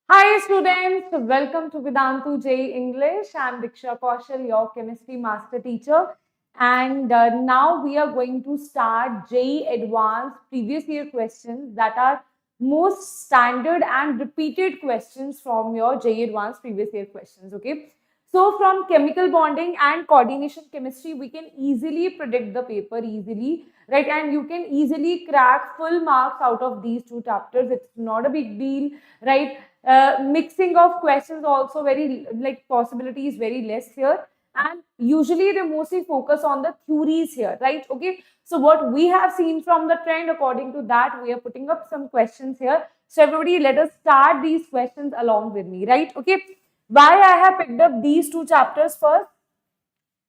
Hi students, welcome to Vedantu JEE English. I'm Diksha, your chemistry master teacher. And now we are going to start JEE Advanced previous year questions that are most standard and repeated questions from your JEE Advanced previous year questions. Okay. So from chemical bonding and coordination chemistry, we can easily predict the paper easily, right? And you can easily crack full marks out of these two chapters. It's not a big deal, right? Mixing of questions also very like possibility is very less here, and usually they mostly focus on the theories here, right? Okay, so what we have seen from the trend, according to that we are putting up some questions here. So everybody, let us start these questions along with me, right? Okay, why I have picked up these two chapters first?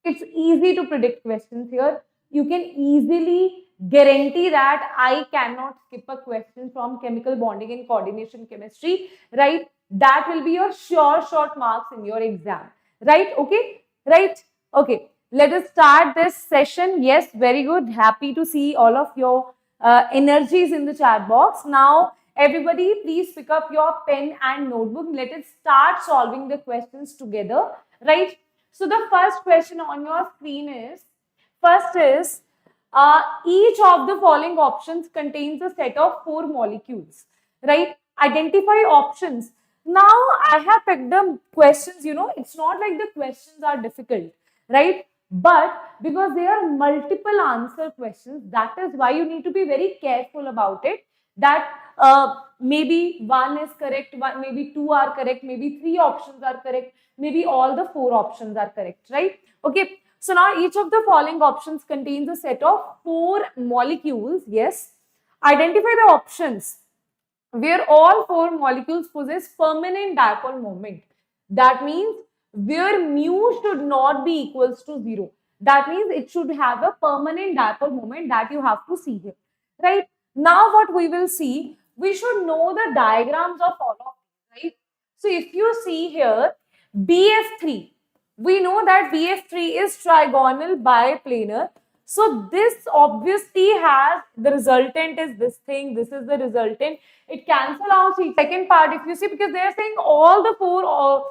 It's easy to predict questions here. You can easily guarantee that I cannot skip a question from chemical bonding and coordination chemistry, right? That will be your sure short marks in your exam, right? Okay, right? Okay, let us start this session. Yes, very good. Happy to see all of your energies in the chat box. Now, everybody, please pick up your pen and notebook. Let us start solving the questions together, right? So the first question on your screen is, first is, each of the following options contains a set of 4 molecules, right? Identify options. Now I have picked the questions, it's not like the questions are difficult, right? But because there are multiple answer questions, that is why you need to be very careful about it. That maybe one is correct, maybe two are correct, maybe three options are correct, maybe all the 4 options are correct, right? Okay, so now each of the following options contains a set of 4 molecules. Yes, identify the options where all 4 molecules possess permanent dipole moment. That means where mu should not be equals to 0. That means it should have a permanent dipole moment, that you have to see here, right? Now what we will see, we should know the diagrams of all of these, right? So if you see here, BF3, we know that BF3 is trigonal biplanar. So this obviously has, the resultant is this thing, this is the resultant. It cancel out the second part, if you see, because they are saying all the 4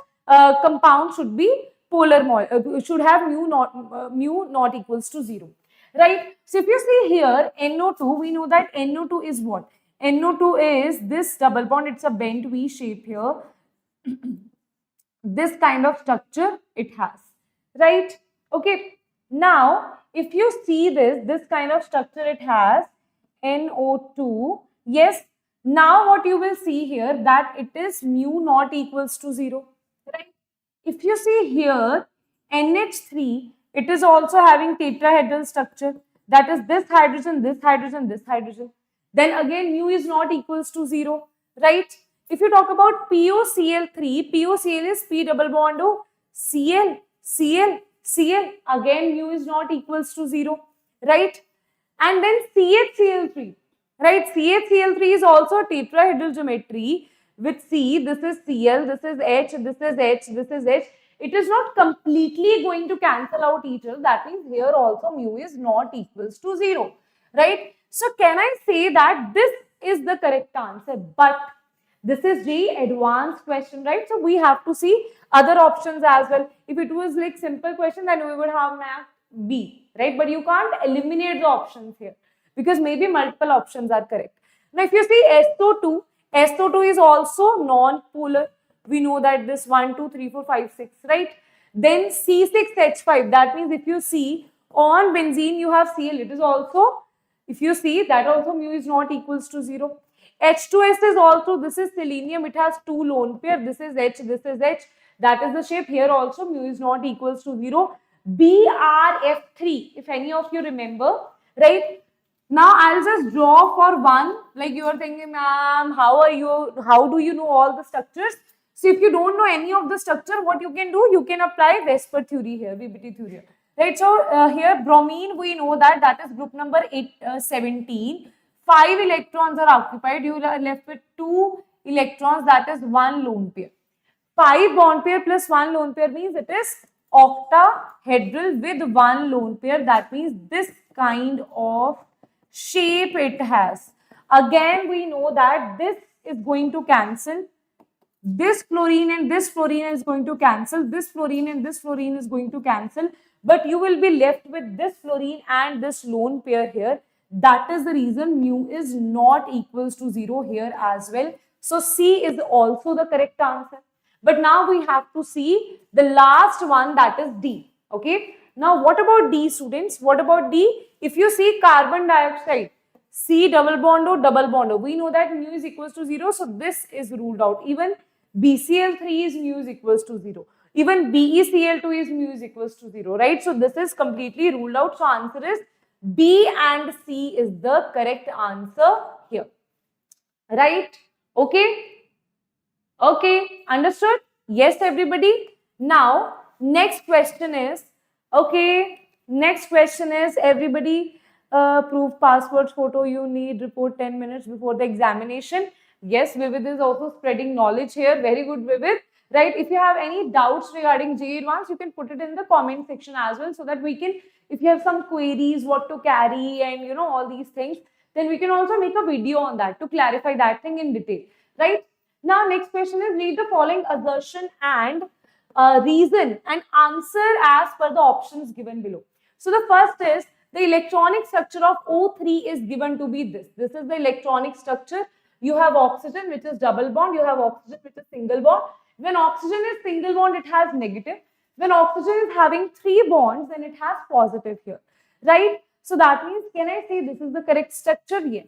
compounds should be polar, should have mu not equals to 0, right? So if you see here, NO2, we know that NO2 is what? NO2 is this double bond, it's a bent V shape here. This kind of structure it has, right? Okay, now if you see this kind of structure it has, NO2, yes. Now what you will see here, that it is mu not equals to 0, right? If you see here, NH3, it is also having tetrahedral structure, that is this hydrogen, this hydrogen, this hydrogen. Then again mu is not equals to 0, right? If you talk about POCl3, POCl is P double bond O, Cl, Cl, Cl, again mu is not equals to 0, right? And then CHCl3, right? CHCl3 is also tetrahedral geometry with C, this is Cl, this is H, this is H, this is H. It is not completely going to cancel out each other. That means here also mu is not equals to 0, right? So can I say that this is the correct answer? But this is JEE Advanced question, right? So we have to see other options as well. If it was like simple question, then we would have math B, right? But you can't eliminate the options here because maybe multiple options are correct. Now, if you see SO2, SO2 is also non-polar. We know that this 1, 2, 3, 4, 5, 6, right? Then C6H5, that means if you see on benzene, you have Cl, it is also, if you see that also mu is not equals to 0. H2S is also, this is selenium, it has 2 lone pair, this is H, this is H, that is the shape. Here also mu is not equals to 0. BRF3, if any of you remember, right? Now I'll just draw for one, like you are thinking, ma'am, how do you know all the structures? So if you don't know any of the structure, what you can do, you can apply Vesper theory here, VBT theory, right? So here bromine, we know that that is group number 17. 5 electrons are occupied, you are left with 2 electrons, that is 1 lone pair. 5 bond pair plus 1 lone pair means it is octahedral with 1 lone pair. That means this kind of shape it has. Again, we know that this is going to cancel. This fluorine and this fluorine is going to cancel. This fluorine and this fluorine is going to cancel. But you will be left with this fluorine and this lone pair here. That is the reason mu is not equals to 0 here as well. So C is also the correct answer. But now we have to see the last one, that is D. Okay. Now what about D, students? What about D? If you see carbon dioxide, C double bond O, double bond O. We know that mu is equals to 0. So this is ruled out. Even BCl3 is mu is equals to 0. Even BeCl2 is mu is equals to 0. Right? So this is completely ruled out. So answer is B and C is the correct answer here. Right? Okay. Okay. Understood? Yes, everybody. Now, next question is, okay. Next question is, everybody, proof passport photo you need, report 10 minutes before the examination. Yes, Vivid is also spreading knowledge here. Very good, Vivid. Right? If you have any doubts regarding JEE Advanced, you can put it in the comment section as well, so that we can, if you have some queries, what to carry and you know all these things, then we can also make a video on that to clarify that thing in detail. Right? Now, next question is, read the following assertion and reason and answer as per the options given below. So the first is, the electronic structure of O3 is given to be this. This is the electronic structure. You have oxygen, which is double bond. You have oxygen, which is single bond. When oxygen is single bond, it has negative. When oxygen is having 3 bonds, then it has positive here. Right? So that means, can I say this is the correct structure? Yes.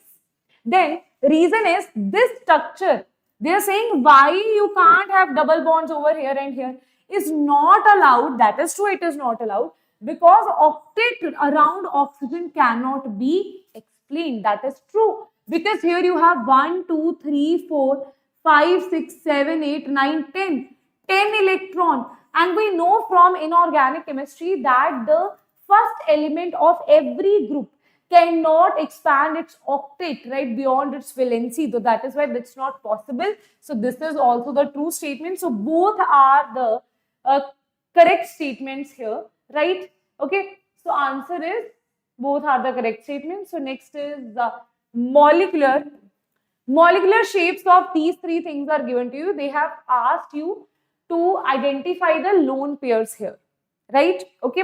Then reason is, this structure, they are saying why you can't have double bonds over here and here is not allowed. That is true, it is not allowed, because octet around oxygen cannot be explained. That is true, because here you have 1, 2, 3, 4, 5, 6, 7, 8, 9, 10. 10 electron. And we know from inorganic chemistry that the first element of every group cannot expand its octet, right, beyond its valency. So that is why that's not possible. So this is also the true statement. So both are the correct statements here, right? Okay. So answer is, both are the correct statements. So next is the molecular shapes of these 3 things are given to you. They have asked you to identify the lone pairs here, right? Okay.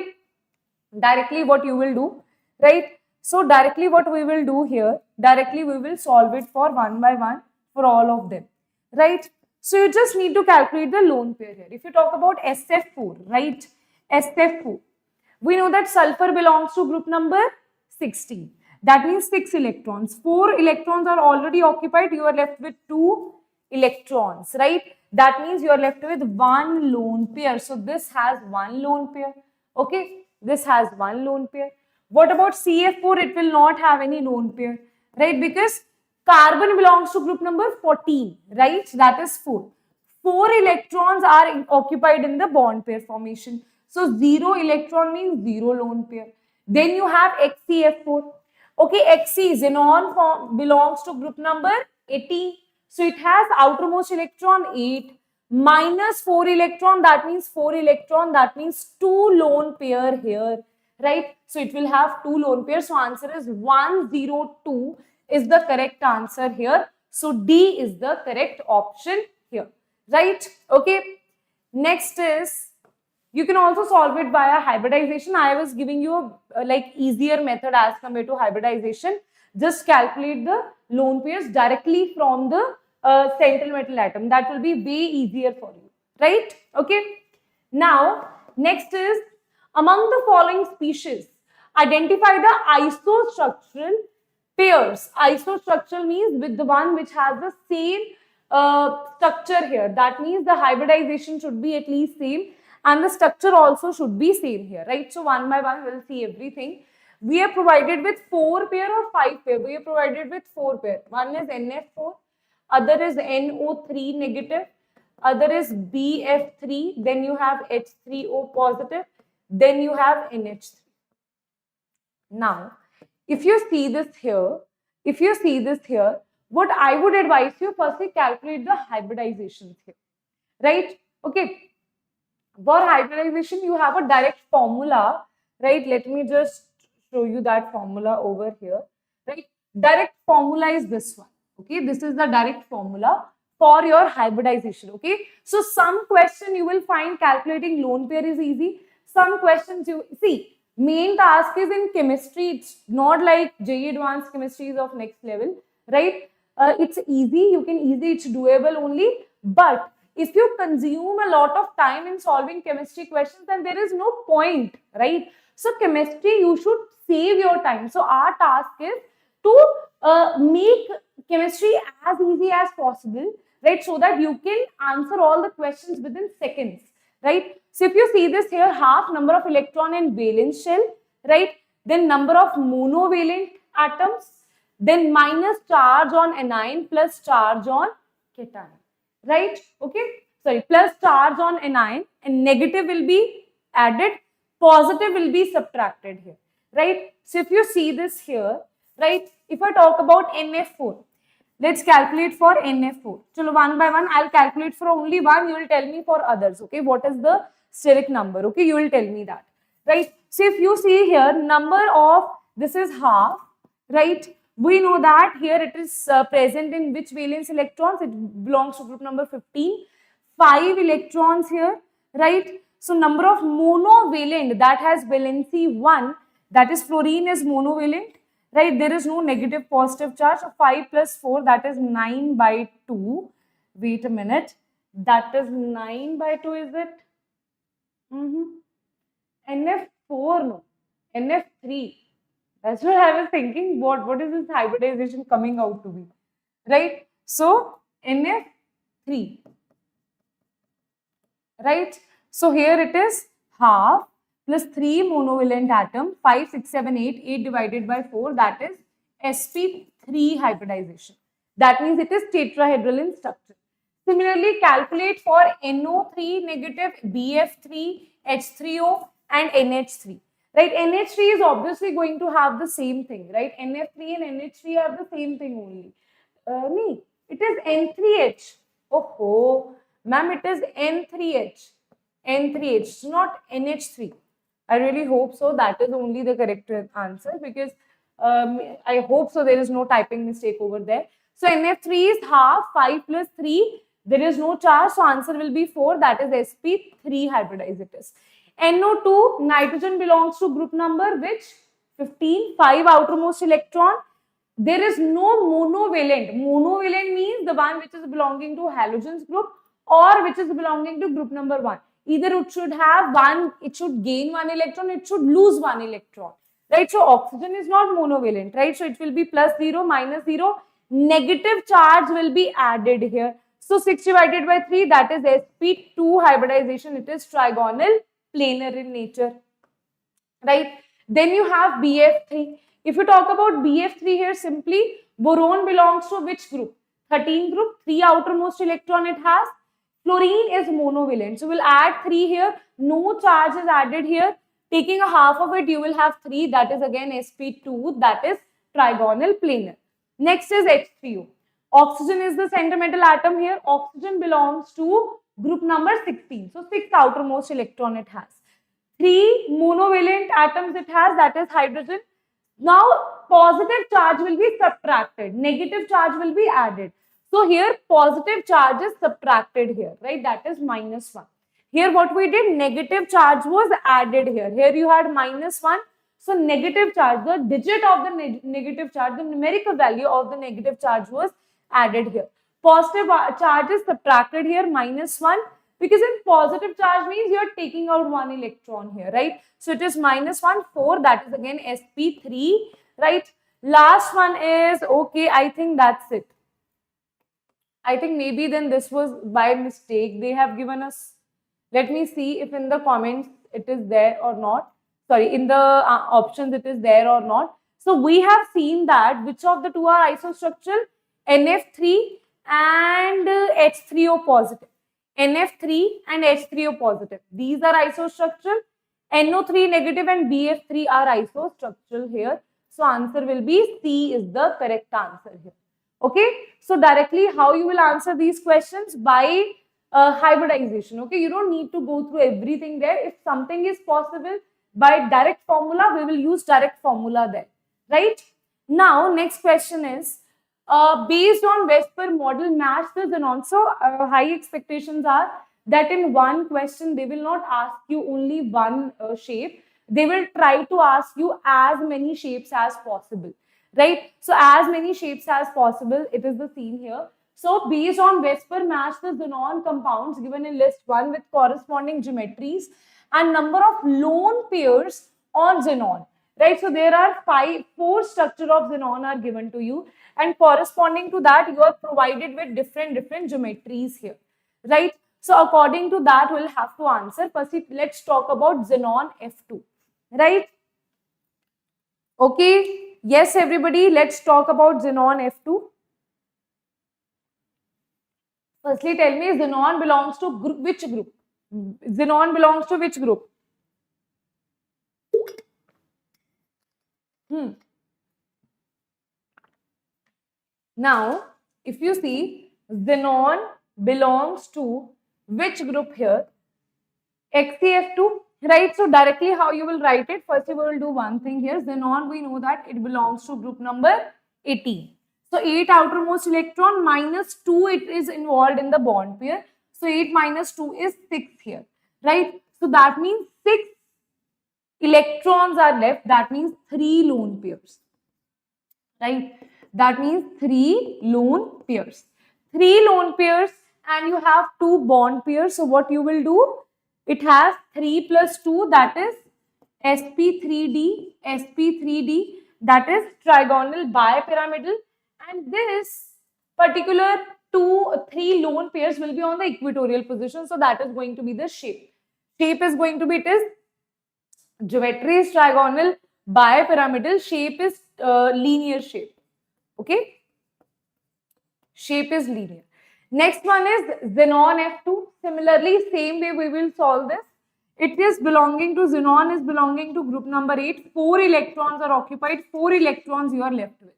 Directly what you will do, right? So directly what we will do here, directly we will solve it for one by one for all of them, right? So you just need to calculate the lone pair here. If you talk about SF4, right? SF4, we know that sulfur belongs to group number 16. That means 6 electrons. 4 electrons are already occupied. You are left with 2 electrons, right? That means you are left with 1 lone pair. So this has 1 lone pair. Okay, this has 1 lone pair. What about CF4? It will not have any lone pair, right? Because carbon belongs to group number 14, right? That is 4. 4 electrons are occupied in the bond pair formation. So 0 electron means 0 lone pair. Then you have XCF4. Okay, Xc, xenon belongs to group number 18. So it has outermost electron 8 minus 4 electron. That means 4 electron. That means 2 lone pair here, right? So it will have 2 lone pairs. So answer is 102 is the correct answer here. So D is the correct option here, right? Okay. Next is, you can also solve it via hybridization. I was giving you a like easier method as compared to hybridization. Just calculate the lone pairs directly from the central metal atom. That will be way easier for you, right? Okay. Now, next is, among the following species, identify the isostructural pairs. Isostructural means with the one which has the same structure here. That means the hybridization should be at least same, and the structure also should be same here, right? So one by one we'll see everything. We are provided with 4 pair or 5 pair. We are provided with 4 pair. One is NF4, other is NO3 negative, other is BF3, then you have H3O positive, then you have NH3. Now, if you see this here, what I would advise you, firstly calculate the hybridizations here, right? Okay. For hybridization, you have a direct formula, right? Let me just show you that formula over here, right? Direct formula is this one. Okay, this is the direct formula for your hybridization. Okay, so some question you will find calculating lone pair is easy. Some questions you see, main task is in chemistry. It's not like JEE Advanced chemistry is of next level, right? It's easy. You can easily, it's doable only. But if you consume a lot of time in solving chemistry questions, then there is no point, right? So chemistry, you should save your time. So our task is to make chemistry as easy as possible, right? So that you can answer all the questions within seconds, right? So if you see this here, half number of electron in valence shell, right? Then number of monovalent atoms, then minus charge on anion plus charge on cation, right? Okay, sorry, plus charge on anion, and negative will be added, positive will be subtracted here, right? So if you see this here, right, if I talk about NF4, let's calculate for NF4. So one by one, I'll calculate for only one. You will tell me for others. Okay, what is the steric number? Okay, you will tell me that, right? So if you see here, number of this is half, right? We know that here it is present in which valence electrons? It belongs to group number 15. 5 electrons here, right? So number of monovalent that has valency 1, that is fluorine is monovalent, right? There is no negative positive charge. So 5 plus 4, that is 9 by 2. Wait a minute. That is 9 by 2, is it? NF4, no. NF3. That's what I was thinking. What is this hybridization coming out to be? Right? So NF3. Right? So here it is half plus 3 monovalent atom, 5, 6, 7, 8, 8 divided by 4, that is sp3 hybridization. That means it is tetrahedral in structure. Similarly, calculate for NO3 negative, BF3, H3O and NH3. Right? NH3 is obviously going to have the same thing, right? NF3 and NH3 have the same thing only. No, it is N3H. Oh, ma'am, it is N3H. N3H, it's not NH3. I really hope so. That is only the correct answer, because I hope so there is no typing mistake over there. So NF3 is half, 5 plus 3. There is no charge, so answer will be 4. That is sp3 hybridized it is. NO2, nitrogen belongs to group number which? 15, 5 outermost electron. There is no monovalent. Monovalent means the one which is belonging to halogens group or which is belonging to group number 1. Either it should have one, it should gain 1 electron, it should lose 1 electron. Right? So oxygen is not monovalent, right? So it will be plus 0, minus 0. Negative charge will be added here. So 6 divided by 3, that is sp2 hybridization. It is trigonal planar in nature, right? Then you have BF3. If you talk about BF3 here, simply boron belongs to which group? 13 group, 3 outermost electron it has. Fluorine is monovalent, so we'll add 3 here. No charge is added here. Taking a half of it, you will have 3. That is again sp2. That is trigonal planar. Next is H3O. Oxygen is the center metal atom here. Oxygen belongs to group number 16. So 6 outermost electron it has. 3 monovalent atoms it has, that is hydrogen. Now positive charge will be subtracted. Negative charge will be added. So here positive charge is subtracted here, right? That is minus 1. Here what we did, negative charge was added here. Here you had minus 1. So negative charge, the digit of the negative charge, the numerical value of the negative charge was added here. Positive charge is subtracted here, minus 1, because in positive charge means you are taking out 1 electron here, right? So it is minus 1, 4, that is again sp3, right? Last one is, okay, I think that's it. I think maybe then this was by mistake. They have given us, let me see if in the comments it is there or not. Sorry, in the options it is there or not. So we have seen that which of the two are isostructural? NF3 and H3O positive. NF3 and H3O positive. These are isostructural. NO3 negative and BF3 are isostructural here. So answer will be C is the correct answer here. Okay. So directly how you will answer these questions? By hybridization. Okay. You don't need to go through everything there. If something is possible by direct formula, we will use direct formula there. Right. Now next question is, based on Vesper model match the xenon. So high expectations are that in one question they will not ask you only one shape. They will try to ask you as many shapes as possible, right? So as many shapes as possible, it is the scene here. So based on Vesper match the xenon compounds given in list 1 with corresponding geometries and number of lone pairs on xenon, right? So there are four structure of xenon are given to you, and corresponding to that you are provided with different geometries here, right? So according to that we'll have to answer. Firstly, let's talk about xenon F2, right? Okay, yes everybody, let's talk about xenon F2. Firstly, tell me xenon belongs to which group? Xenon belongs to which group? Now, if you see, xenon belongs to which group here? XCF2, right? So directly how you will write it? First, we will do one thing here. Xenon, we know that it belongs to group number 18. So 8 outermost electron minus 2, it is involved in the bond pair. So 8 minus 2 is 6 here, right? So that means 6 electrons are left. That means 3 lone pairs, right? That means 3 lone pairs. 3 lone pairs and you have 2 bond pairs. So what you will do? It has 3 plus 2, that is sp3d, sp3d, that is trigonal bipyramidal, and this particular 3 lone pairs will be on the equatorial position. So that is going to be the shape. Shape is going to be, it is geometry is trigonal bipyramidal, shape is linear shape. Okay, shape is linear. Next one is xenon F2. Similarly, same way we will solve this. It is belonging to, xenon is belonging to group number 8. 4 electrons are occupied, 4 electrons you are left with,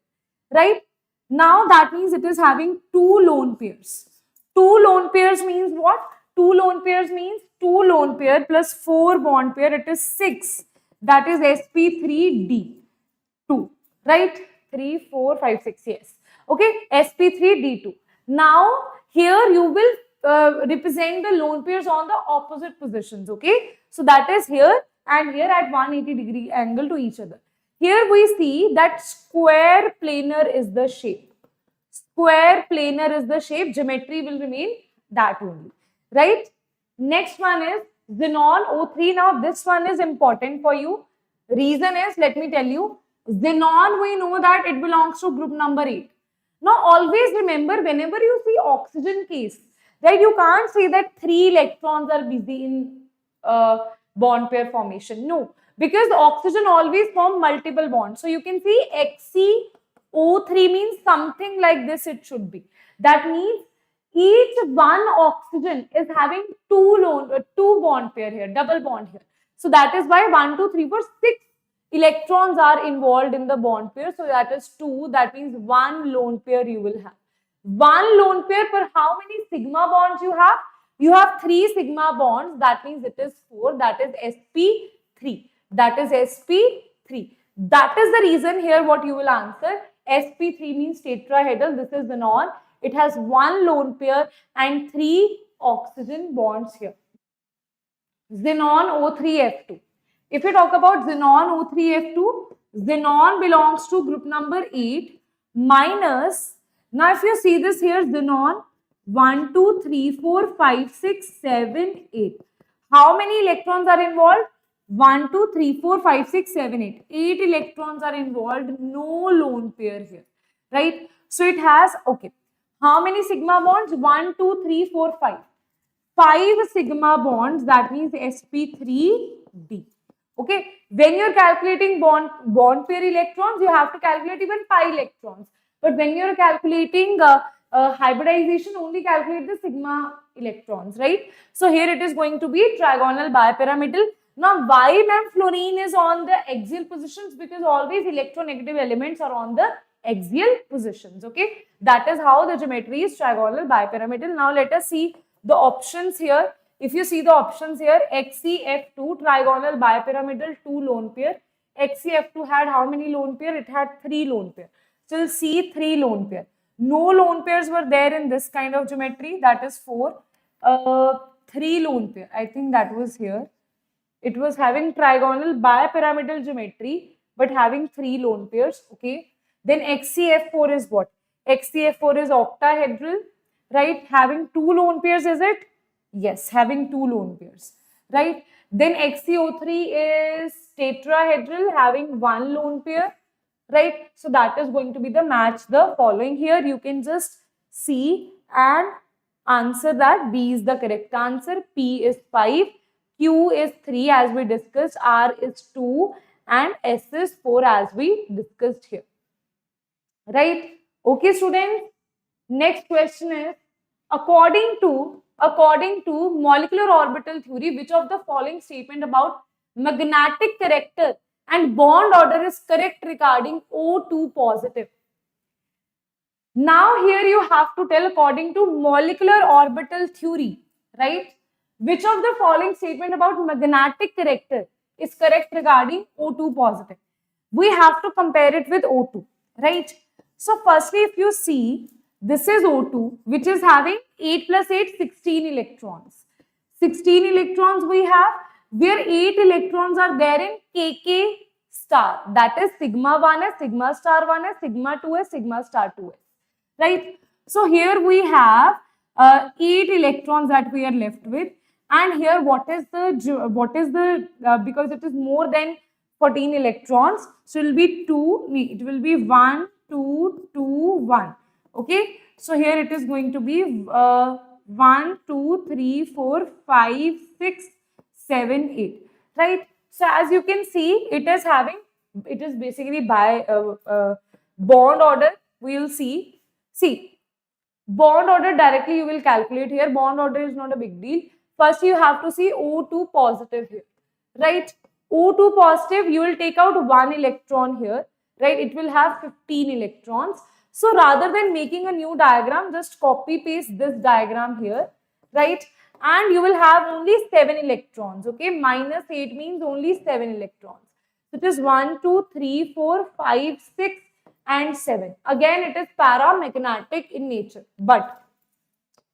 right? Now that means it is having 2 lone pairs. 2 lone pairs means what? 2 lone pairs means 2 lone pair plus 4 bond pair, it is 6. That is sp3d2, right? 3, 4, 5, 6, yes. Okay, sp3d2. Now here you will represent the lone pairs on the opposite positions. Okay, so that is here and here at 180-degree angle to each other. Here we see that square planar is the shape. Square planar is the shape. Geometry will remain that only, right? Next one is xenon O3. Now this one is important for you. Reason is, let me tell you, xenon we know that it belongs to group number 8. Now always remember, whenever you see oxygen case, right, you can't say that 3 electrons are busy in bond pair formation. No, because oxygen always form multiple bonds. So you can see XCO3 means something like this it should be. That means each one oxygen is having 2 bond pair here, double bond here. So that is why 1, 2, 3, 4, 6 electrons are involved in the bond pair. So that is 2. That means 1 lone pair you will have. 1 lone pair per how many sigma bonds you have? You have 3 sigma bonds. That means it is 4. That is sp3. That is sp3. That is the reason here what you will answer. sp3 means tetrahedral. This is xenon. It has 1 lone pair and 3 oxygen bonds here. Xenon O3F2. If you talk about xenon O3F2, xenon belongs to group number 8 minus, now if you see this here, xenon 1, 2, 3, 4, 5, 6, 7, 8. How many electrons are involved? 1, 2, 3, 4, 5, 6, 7, 8. 8 electrons are involved, no lone pair here, right? So it has, okay. How many sigma bonds? 1, 2, 3, 4, 5. 5 sigma bonds, that means sp3d. Okay, when you're calculating bond pair electrons, you have to calculate even pi electrons. But when you're calculating hybridization, only calculate the sigma electrons, right? So here it is going to be trigonal bipyramidal. Now, why ma'am fluorine is on the axial positions? Because always electronegative elements are on the axial positions. Okay, that is how the geometry is trigonal bipyramidal. Now let us see the options here. If you see the options here, XCF2 trigonal bipyramidal 2 lone pair. XCF2 had how many lone pair? It had 3 lone pair. So you'll see 3 lone pair. No lone pairs were there in this kind of geometry, that is 4. 3 lone pair, I think that was here. It was having trigonal bipyramidal geometry, but having 3 lone pairs, okay. Then XCF4 is what? XCF4 is octahedral, right? Having 2 lone pairs, is it? Yes, having 2 lone pairs, right? Then XCO3 is tetrahedral, having 1 lone pair, right? So that is going to be the match the following. Here you can just see and answer that. B is the correct answer. P is 5, Q is 3 as we discussed, R is 2 and S is 4 as we discussed here. Right? Okay, students. Next question is, according to molecular orbital theory, which of the following statement about magnetic character and bond order is correct regarding O2 positive? Now here you have to tell according to molecular orbital theory, right? Which of the following statement about magnetic character is correct regarding O2 positive? We have to compare it with O2, right? So firstly, if you see, this is O2, which is having 8 plus 8, 16 electrons. 16 electrons we have, where 8 electrons are there in KK star. That is sigma 1 is, sigma star 1 is, sigma 2 is, sigma star 2 is. Right? So here we have 8 electrons that we are left with. And here what is the, because it is more than 14 electrons, so it will be 2, it will be 1, 2, 2, 1. Okay, so here it is going to be 1, 2, 3, 4, 5, 6, 7, 8. Right? So as you can see, it is basically by bond order. We will see. See, bond order directly you will calculate here. Bond order is not a big deal. First you have to see O2 positive here, right? O2 positive, you will take out 1 electron here, right? It will have 15 electrons. So rather than making a new diagram, just copy paste this diagram here, right? And you will have only 7 electrons, okay? Minus 8 means only 7 electrons. So it is 1, 2, 3, 4, 5, 6, and 7. Again, it is paramagnetic in nature. But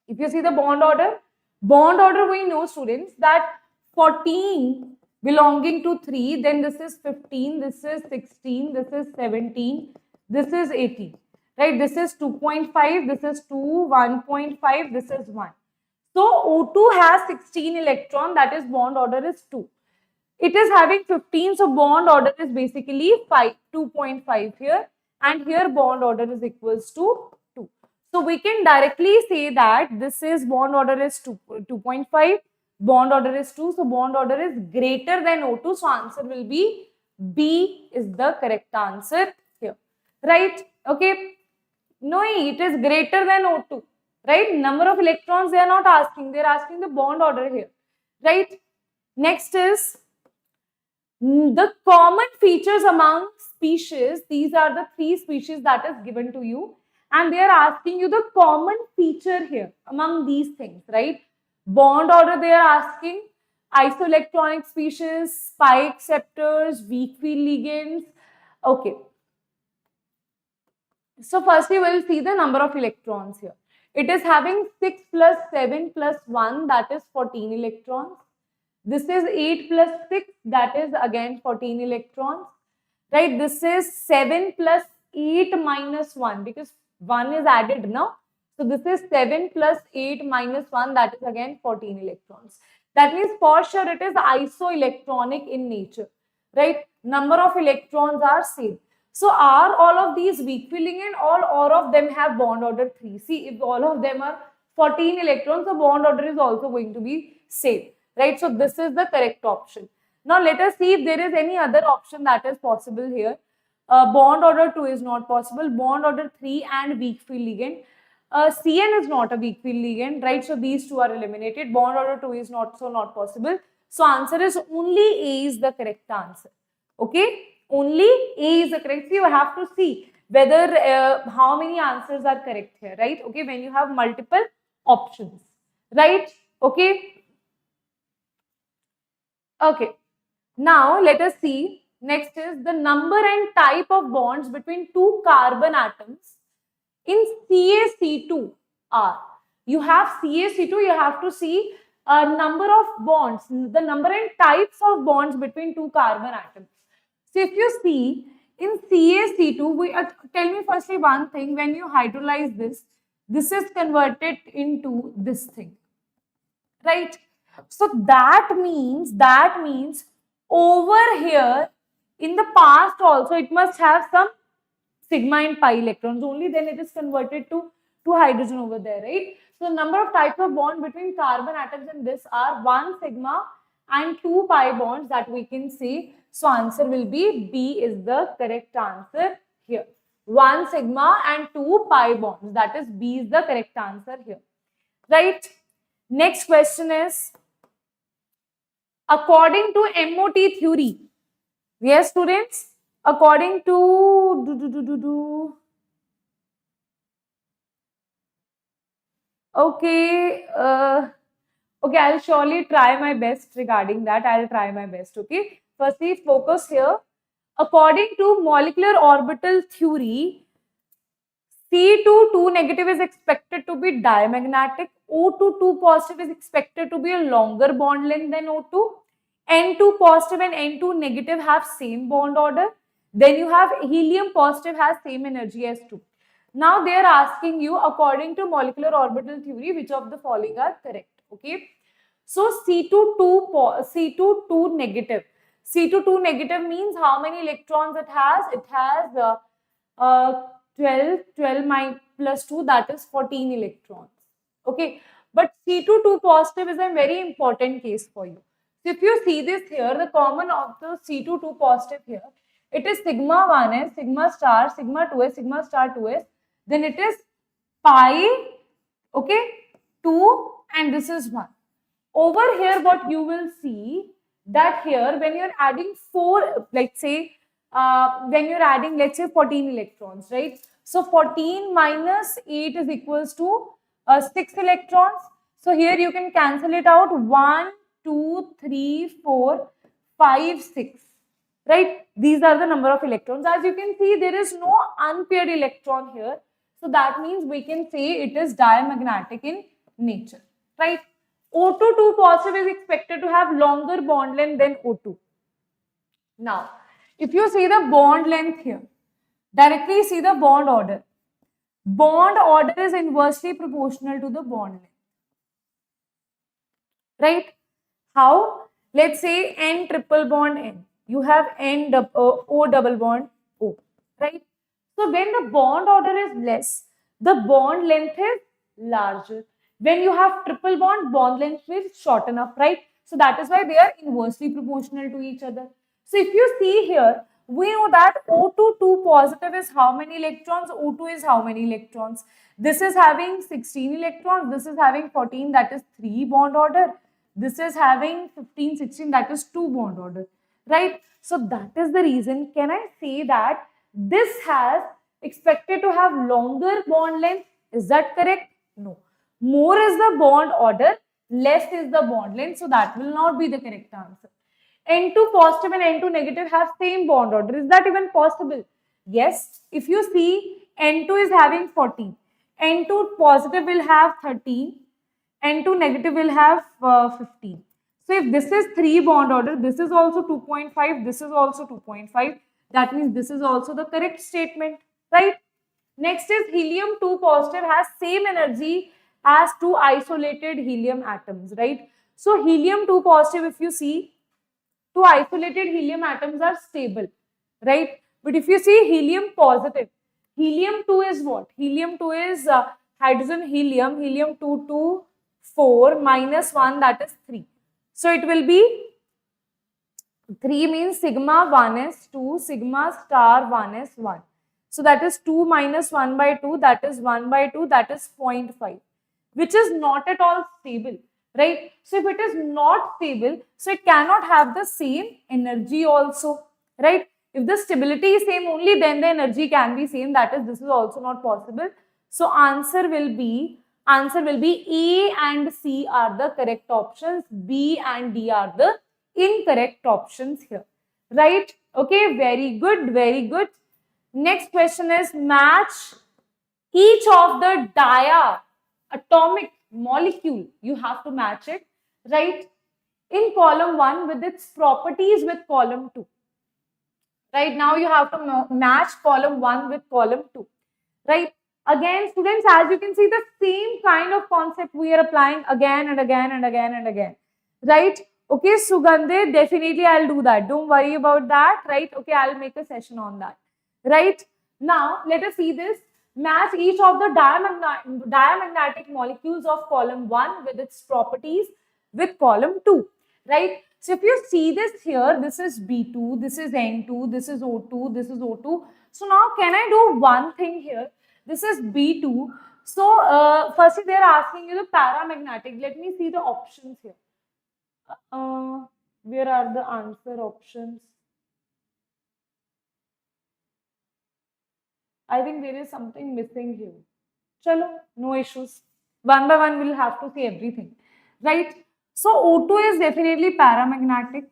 if you see the bond order we know, students, that 14 belonging to 3, then this is 15, this is 16, this is 17, this is 18. Right? This is 2.5, this is 2, 1.5, this is 1. So O2 has 16 electron, that is bond order is 2. It is having 15, so bond order is basically 2.5 here. And here bond order is equals to 2. So we can directly say that this is bond order is 2.5, bond order is 2. So bond order is greater than O2. So answer will be B is the correct answer here. Right? Okay. No, it is greater than O2. Right? Number of electrons they are not asking. They are asking the bond order here. Right? Next is the common features among species. These are the 3 species that is given to you, and they are asking you the common feature here among these things, right? Bond order they are asking, isoelectronic species, pi acceptors, weak field ligands. Okay. So firstly, we'll see the number of electrons here. It is having 6 plus 7 plus 1, that is 14 electrons. This is 8 plus 6, that is again 14 electrons, right? This is 7 plus 8 minus 1, because 1 is added now. So this is 7 plus 8 minus 1, that is again 14 electrons. That means for sure it is isoelectronic in nature, right? Number of electrons are same. So are all of these weak field ligand? All of them have bond order 3. See, if all of them are 14 electrons, the bond order is also going to be same. Right, so this is the correct option. Now let us see if there is any other option that is possible here. Bond order 2 is not possible. Bond order 3 and weak field ligand. CN is not a weak field ligand, right? So these two are eliminated. Bond order 2 is not possible. So answer is only A is the correct answer. Okay, only A is the correct. So you have to see whether how many answers are correct here, right? Okay, when you have multiple options, right? Okay. Okay, now let us see. Next is the number and type of bonds between 2 carbon atoms In CaC2R, you have CaC2, you have to see a number of bonds, the number and types of bonds between two carbon atoms. So if you see in CaC2, tell me firstly one thing, when you hydrolyze this is converted into this thing, right? So that means over here in the past also it must have some sigma and pi electrons, only then it is converted to hydrogen over there, right? So number of types of bond between carbon atoms in this are 1 sigma and 2 pi bonds that we can see. So answer will be B is the correct answer here. 1 sigma and 2 pi bonds, that is B is the correct answer here, right? Next question is, according to MOT theory, yes students, according to okay, okay, I'll surely try my best regarding that. I'll try my best. Okay, firstly focus here. According to molecular orbital theory, C2 2 negative is expected to be diamagnetic. O2 2 positive is expected to be a longer bond length than O2. N2 positive and N2 negative have same bond order. Then you have helium positive has same energy as 2. Now they are asking you, according to molecular orbital theory, which of the following are correct? Okay. So C2 2 negative. C2 2 negative means how many electrons it has? It has 12 plus 2, that is 14 electrons. Okay, but C2 2 positive is a very important case for you. So if you see this here, the common of the C2 2 positive here, it is sigma 1s, sigma star, sigma 2s, sigma star 2s, then it is pi, okay, 2, and this is 1. Over here, what you will see that here, when you're adding 4, let's say, when you're adding, let's say 14 electrons, right? So 14 minus 8 is equals to 6 electrons. So here you can cancel it out. 1, 2, 3, 4, 5, 6. Right? These are the number of electrons. As you can see, there is no unpaired electron here. So that means we can say it is diamagnetic in nature. Right? O2 2 positive is expected to have longer bond length than O2. Now, if you see the bond length here, directly see the bond order. Bond order is inversely proportional to the bond length. Right? How? Let's say N triple bond N. You have O double bond O. Right? So when the bond order is less, the bond length is larger. When you have triple bond length is shorten up, right? So that is why they are inversely proportional to each other. So if you see here, we know that O2 2 positive is how many electrons, O2 is how many electrons. This is having 16 electrons, this is having 14, that is 3 bond order. This is having 15, 16, that is 2 bond order, right? So that is the reason, can I say that this has expected to have longer bond length? Is that correct? No. More is the bond order, less is the bond length. So that will not be the correct answer. N2 positive and N2 negative have same bond order. Is that even possible? Yes. If you see, N2 is having 14. N2 positive will have 13. N2 negative will have 15. So if this is 3 bond order, this is also 2.5, this is also 2.5. That means this is also the correct statement, right? Next is helium 2 positive has same energy as 2 isolated helium atoms, right? So helium 2 positive, if you see, 2 isolated helium atoms are stable, right? But if you see helium positive, helium 2 is what? Helium 2 is hydrogen helium, helium 2 to 4 minus 1, that is 3. So it will be 3 means sigma 1 is 2, sigma star 1 is 1. So that is 2 minus 1 by 2, that is 1 by 2, that is 0.5, which is not at all stable, right? So if it is not stable, so it cannot have the same energy also, right? If the stability is same, only then the energy can be same. That is, this is also not possible. So answer will be A and C are the correct options. B and D are the incorrect options here, right? Okay, very good, very good. Next question is match each of the atomic molecule, you have to match it, right? In column 1 with its properties with column 2. Right now you have to match column 1 with column 2. Right? Again, students, as you can see, the same kind of concept we are applying again and again and again and again. Right? Okay, Sugandhe, definitely I'll do that. Don't worry about that. Right? Okay, I'll make a session on that. Right? Now, let us see this. Match each of the diamagnetic molecules of column 1 with its properties with column 2. Right? So if you see this here, this is B2, this is N2, this is O2, this is O2. So now can I do one thing here? This is B2. So firstly they are asking you the paramagnetic. Let me see the options here. Where are the answer options? I think there is something missing here. Chalo, no issues. One by one we'll have to see everything. Right? So O2 is definitely paramagnetic.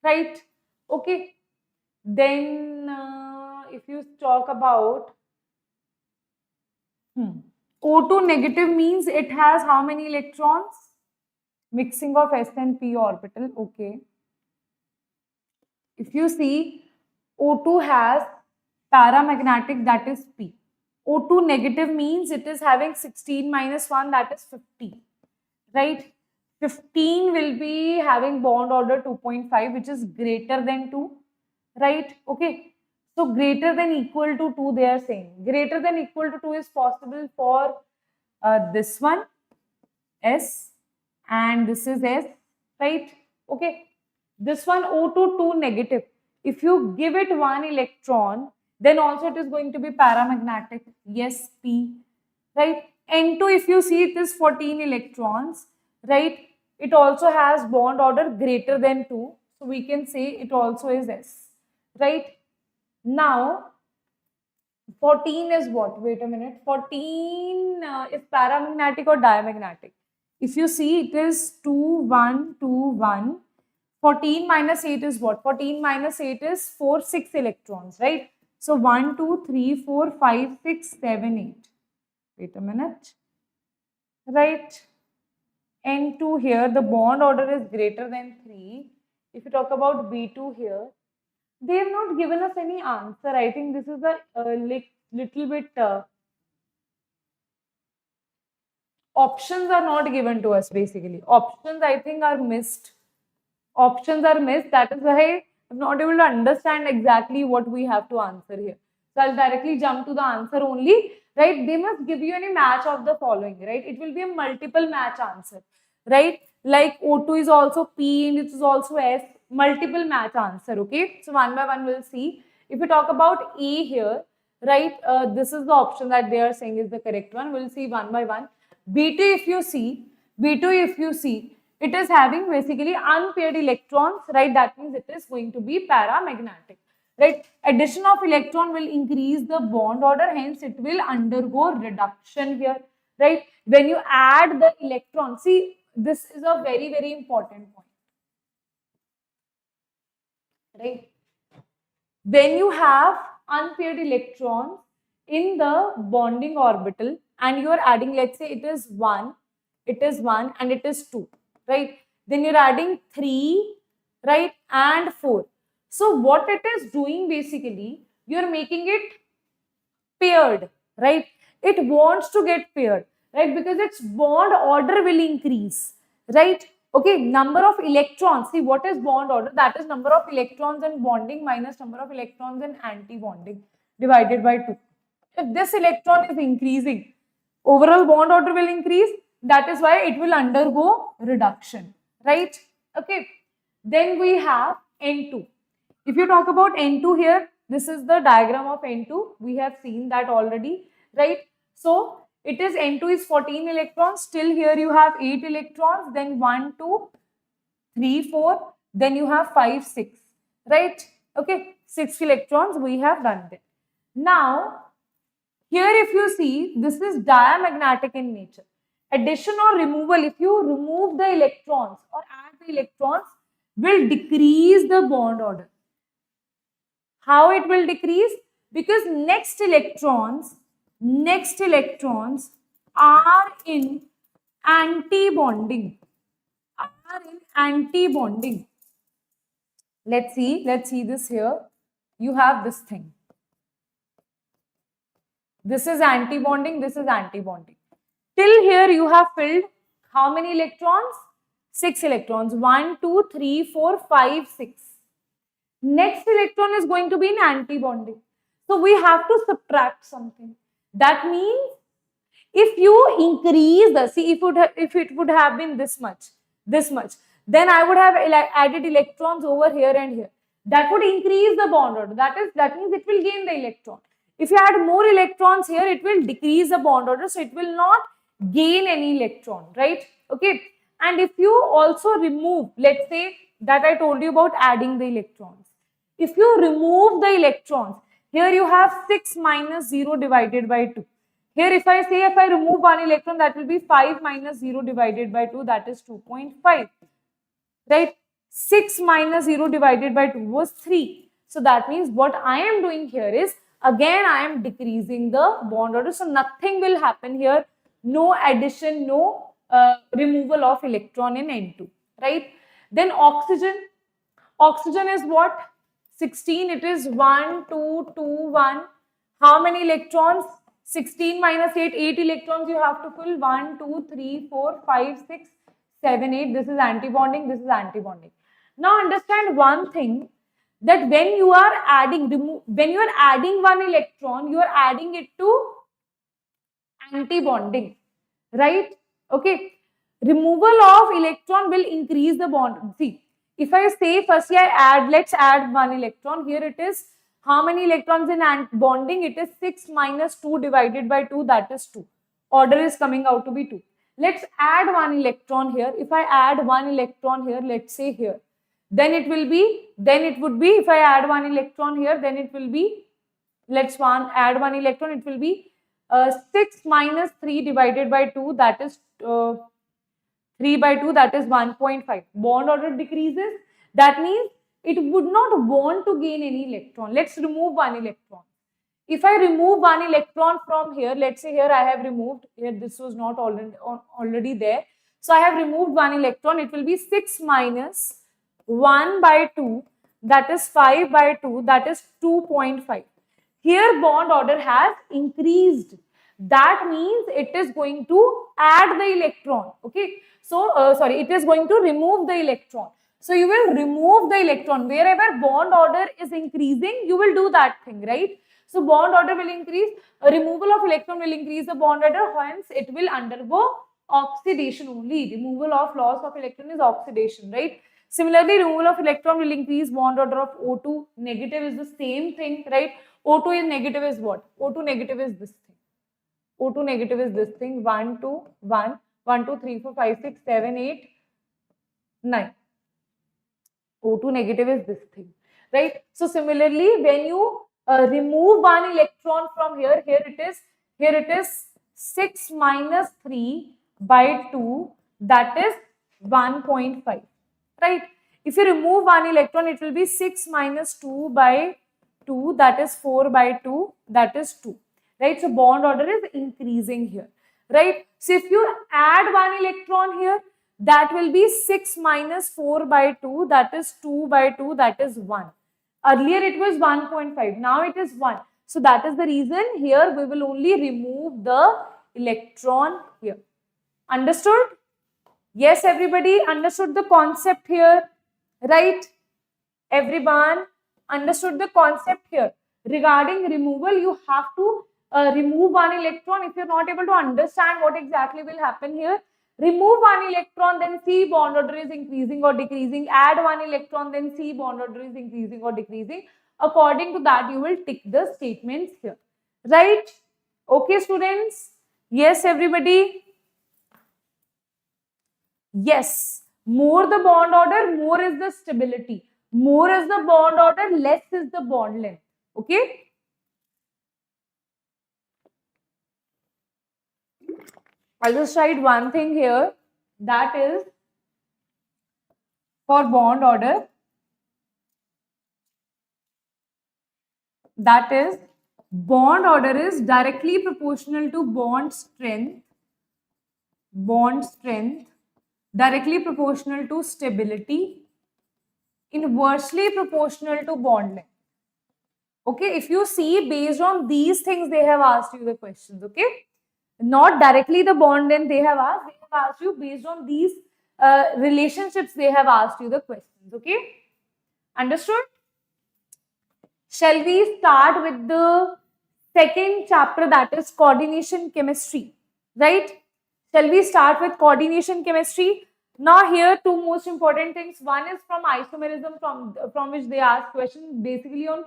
Right? Okay. Then if you talk about O2 negative means it has how many electrons? Mixing of S and P orbital. Okay. If you see O2 has paramagnetic, that is P. O2 negative means it is having 16 minus 1, that is 50. Right? 15 will be having bond order 2.5, which is greater than 2. Right? Okay. So greater than equal to 2 they are saying. Greater than equal to 2 is possible for this one, S, and this is S, right? Okay. This one O2 2 negative. If you give it one electron, then also it is going to be paramagnetic. Yes, P, right? N2, if you see it is 14 electrons, right? It also has bond order greater than 2. So we can say it also is S, right? Now, 14 is what? Wait a minute. 14 is paramagnetic or diamagnetic. If you see, it is 2, 1, 2, 1. 14 minus 8 is what? 14 minus 8 is 4, 6 electrons, right? So 1, 2, 3, 4, 5, 6, 7, 8. Wait a minute. Right? N2 here, the bond order is greater than 3. If you talk about B2 here, they have not given us any answer. I think this is a little bit options are not given to us basically. Options I think are missed. Options are missed. That is why I'm not able to understand exactly what we have to answer here. So I'll directly jump to the answer only. Right? They must give you any match of the following. Right? It will be a multiple match answer. Right? Like O2 is also P and it is also S. Multiple match answer. Okay. So one by one we'll see. If we talk about A here, right? This is the option that they are saying is the correct one. We'll see one by one. B2 if you see, it is having basically unpaired electrons, right? That means it is going to be paramagnetic, right? Addition of electron will increase the bond order, hence it will undergo reduction here, right? When you add the electron, see, this is a very, very important point, right? When you have unpaired electrons in the bonding orbital and you are adding, let's say it is 1 and it is 2, right? Then you're adding 3, right, and 4. So what it is doing basically, you're making it paired, right? It wants to get paired, right? Because its bond order will increase, right? Okay, number of electrons. See, what is bond order? That is number of electrons in bonding minus number of electrons in anti-bonding divided by 2. If this electron is increasing, overall bond order will increase. That is why it will undergo reduction, right? Okay. Then we have N2. If you talk about N2 here, this is the diagram of N2. We have seen that already, right? So it is N2 is 14 electrons. Still here you have 8 electrons. Then 1, 2, 3, 4. Then you have 5, 6, right? Okay, 6 electrons we have done that. Now, here if you see, this is diamagnetic in nature. Addition or removal, if you remove the electrons or add the electrons, will decrease the bond order. How it will decrease? Because next electrons next electrons are in anti-bonding. Are in anti-bonding. Let's see this here. You have this thing. This is anti-bonding, this is anti-bonding. Till here you have filled how many electrons? 6 electrons. 1, 2, 3, 4, 5, 6. Next electron is going to be in anti-bonding. So we have to subtract something. That means if you increase the, see, if it would have been this much, then I would have added electrons over here and here. That would increase the bond order. That means it will gain the electron. If you add more electrons here, it will decrease the bond order, so it will not gain any electron, right? Okay. And if you also remove, let's say that I told you about adding the electrons. If you remove the electrons, here you have 6 minus 0 divided by 2. Here if I remove one electron, that will be 5 minus 0 divided by 2, that is 2.5. Right? 6 minus 0 divided by 2 was 3. So that means what I am doing here is, again I am decreasing the bond order. So nothing will happen here. No addition, no removal of electron in N2. Right? Then oxygen. Oxygen is what? 16. It is 1, 2, 2, 1. How many electrons? 16 minus 8. 8 electrons you have to fill. 1, 2, 3, 4, 5, 6, 7, 8. This is anti-bonding. This is anti-bonding. Now understand one thing, that when you are adding one electron, you are adding it to anti-bonding, right? Okay. Removal of electron will increase the bond. See, if I say firstly let's add one electron. Here it is, how many electrons in bonding? It is 6 minus 2 divided by 2, that is 2. Order is coming out to be 2. Let's add one electron here. If I add one electron here, let's say here, then it would be, if I add one electron here, then it will be, add one electron, it will be 6 minus 3 divided by 2, that is 3 by 2, that is 1.5. Bond order decreases. That means it would not want to gain any electron. Let's remove one electron. If I remove one electron from here, let's say here I have removed, here this was not already there. So I have removed one electron. It will be 6 minus 1 by 2, that is 5 by 2, that is 2.5. Here bond order has increased. That means it is going to add the electron. Okay. So, it is going to remove the electron. So, you will remove the electron. Wherever bond order is increasing, you will do that thing, right? So, bond order will increase. A removal of electron will increase the bond order. Hence, it will undergo oxidation only. Removal of loss of electron is oxidation, right? Similarly, removal of electron will increase bond order of O2. Negative is the same thing, right? O2 is negative is what? O2 negative is this thing. O2 negative is this thing. 1, 2, 1. 1, 2, 3, 4, 5, 6, 7, 8, 9. O2 negative is this thing, right? So similarly, when you remove one electron from here, here it is 6 minus 3 by 2, that is 1.5, right? If you remove one electron, it will be 6 minus 2 by 2, that is 4 by 2, that is 2, right? So bond order is increasing here, right? So if you add one electron here, that will be 6 minus 4 by 2, that is 2 by 2, that is 1. Earlier it was 1.5, now it is 1. So that is the reason here we will only remove the electron here. Understood? Yes, everybody understood the concept here, right? Everyone understood the concept here. Regarding removal, you have to remove one electron. If you're not able to understand what exactly will happen here, remove one electron, then see bond order is increasing or decreasing. Add one electron, then see bond order is increasing or decreasing. According to that, you will tick the statements here. Right? Okay, students? Yes, everybody? Yes. More the bond order, more is the stability. More is the bond order, less is the bond length. Okay? I'll just write one thing here, that is for bond order, that is Bond order is directly proportional to bond strength, directly proportional to stability, inversely proportional to bond length. Okay, if you see, based on these things, they have asked you the questions. Okay, not directly the bond length they have asked you based on these relationships, they have asked you the questions. Okay, understood? Shall we start with the second chapter, that is coordination chemistry, right? Shall we start with coordination chemistry? Now here two most important things. One is from isomerism, from which they ask questions. Basically on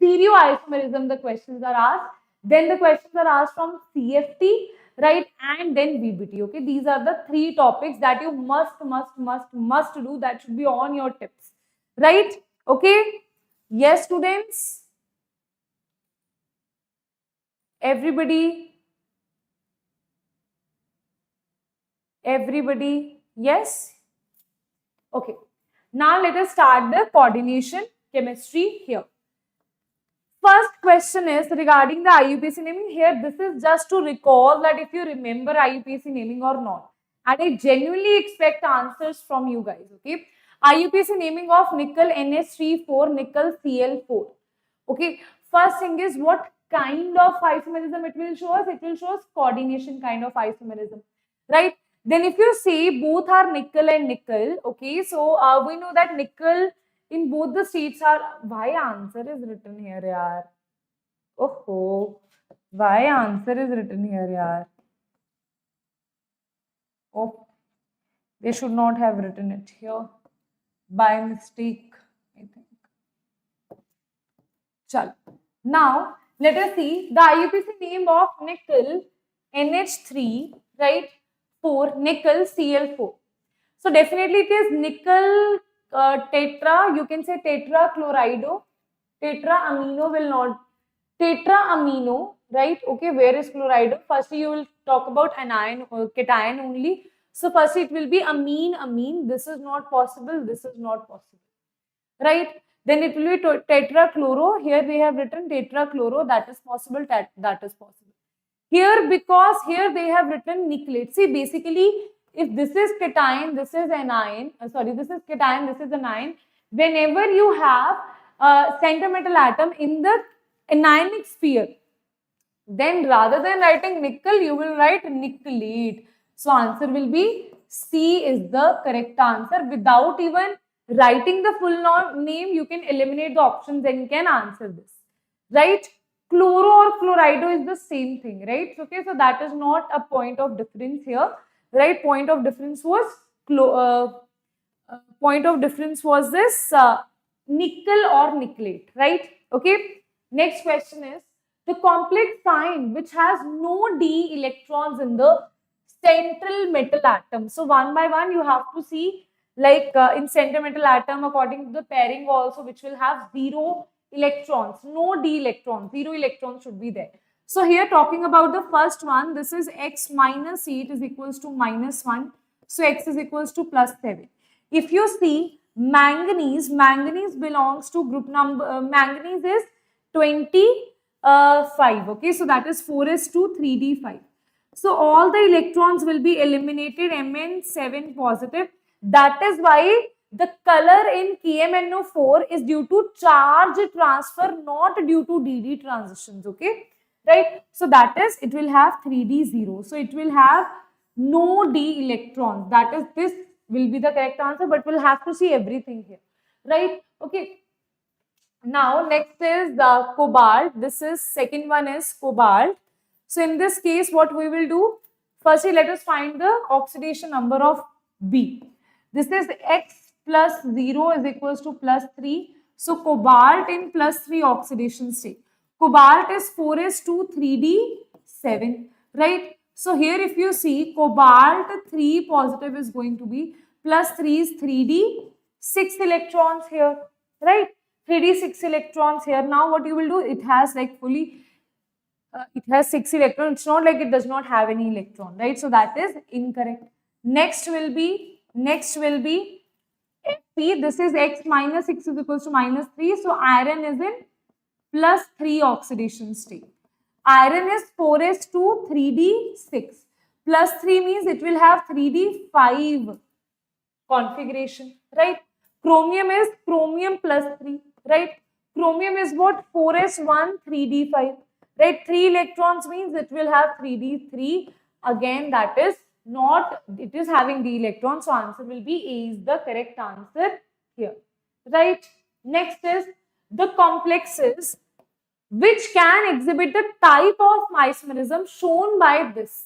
stereoisomerism the questions are asked. Then the questions are asked from CFT, right? And then VBT. Okay, these are the three topics that you must do. That should be on your tips, right? Okay. Yes, students. Everybody. Everybody, yes? Okay. Now let us start the coordination chemistry here. First question is regarding the IUPAC naming. Here, this is just to recall that if you remember IUPAC naming or not. And I genuinely expect answers from you guys, okay? IUPAC naming of nickel NH34, nickel Cl4. Okay, first thing is what kind of isomerism it will show us? It will show us coordination kind of isomerism, right? Then if you see both are nickel and nickel, okay, so we know that nickel in both the states are, why answer is written here, yaar? Oh, why answer is written here, yaar? Oh, they should not have written it here by mistake, I think. Chal. Now, let us see the IUPAC name of nickel NH3, right? 4, nickel Cl4. So, definitely it is nickel tetra, you can say tetrachlorido. Tetraamino will not, tetraamino, right? Okay, where is chlorido? Firstly, you will talk about anion or cation only. So, first it will be amine. This is not possible. This is not possible, right? Then it will be tetrachloro. Here they have written tetrachloro. That is possible. That is possible. Here, because here they have written nickelate. See, basically, if this is cation, this is anion. This is cation, this is anion. Whenever you have a center metal atom in the anionic sphere, then rather than writing nickel, you will write nickelate. So answer will be C is the correct answer. Without even writing the full name, you can eliminate the options and can answer this, right? Chloro or chlorido is the same thing, right? Okay, so that is not a point of difference here, right? Point of difference was this nickel or nickelate, right? Okay. Next question is the complex sign which has no d electrons in the central metal atom. So one by one you have to see, like in central metal atom according to the pairing also, which will have 0 electrons, no d electrons, 0 electrons should be there. So here talking about the first one, this is x minus 8 is equals to minus 1. So x is equals to plus 7. If you see manganese belongs to group number, manganese is 25. Okay, so that is 4s2 3d5. So all the electrons will be eliminated, Mn7 positive. That is why the color in KMnO4 is due to charge transfer, not due to DD transitions. Okay, right? So that is, it will have 3d0. So it will have no d electrons. That is, this will be the correct answer, but we'll have to see everything here, right? Okay. Now next is the cobalt. This is second one is cobalt. So in this case, what we will do? Firstly, let us find the oxidation number of B. This is X plus 0 is equals to plus 3. So cobalt in plus 3 oxidation state. Cobalt is 4s2 3d7, right? So here if you see cobalt 3 positive is going to be plus 3 is 3d 6 electrons here, right? 3d 6 electrons here. Now what you will do? It has like fully it has 6 electrons. It's not like it does not have any electron, right? So that is incorrect. Next will be Fp. This is x minus 6 is equals to minus 3. So iron is in plus 3 oxidation state. Iron is 4s2 3d6 plus 3 means it will have 3d5 configuration, right? Chromium is chromium plus 3, right? Chromium is what? 4s1 3d5, right? 3 electrons means it will have 3d3. Again, that is not, it is having d electrons, so answer will be A is the correct answer here, right? Next is the complexes which can exhibit the type of isomerism shown by this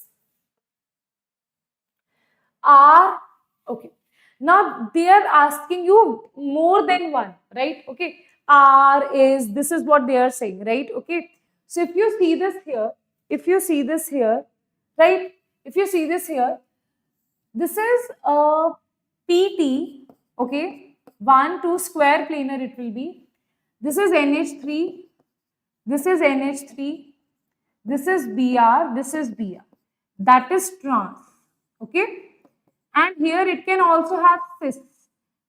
are, okay, now they are asking you more than one, right? Okay, R is, this is what they are saying, right? Okay, so if you see this here, if you see this here, right, if you see this here, this is a PT, okay, 1 2 square planar it will be. This is NH3, this is NH3, this is Br, this is Br. That is trans, okay? And here it can also have cis,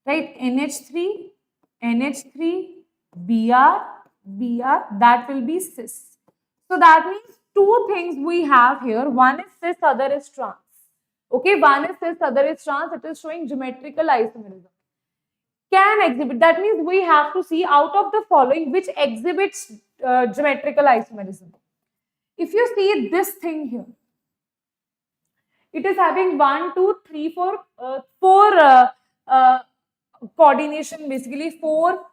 right? NH3, NH3, Br, Br, that will be cis. So that means two things we have here. One is cis, other is trans. Okay, one is cis, other is trans. It is showing geometrical isomerism. Can exhibit, that means we have to see out of the following which exhibits geometrical isomerism. If you see this thing here, it is having 1, 2, 3, 4, 4 coordination, basically 4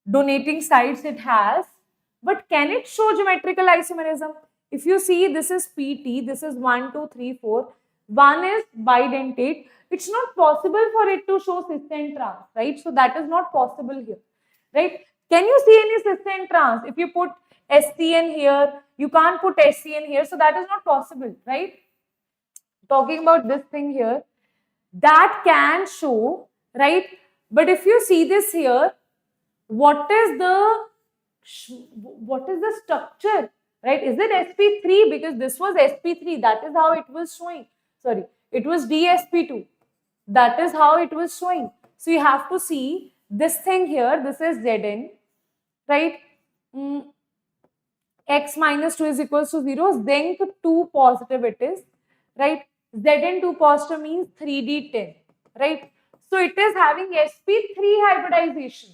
donating sides it has. But can it show geometrical isomerism? If you see, this is PT, this is 1, 2, 3, 4. One is bidentate. It's not possible for it to show cis and trans, right? So that is not possible here, right? Can you see any cis and trans? If you put SCN here, you can't put SCN here. So that is not possible, right? Talking about this thing here, that can show, right? But if you see this here, what is the structure, right? Is it sp3? Because this was sp3, that is how it was showing. Sorry, it was dsp2, that is how it was showing. So you have to see this thing here. This is Zn, right? X minus 2 is equals to 0. Zinc 2 positive it is, right? Zn2 positive means 3d10, right? So it is having sp3 hybridization.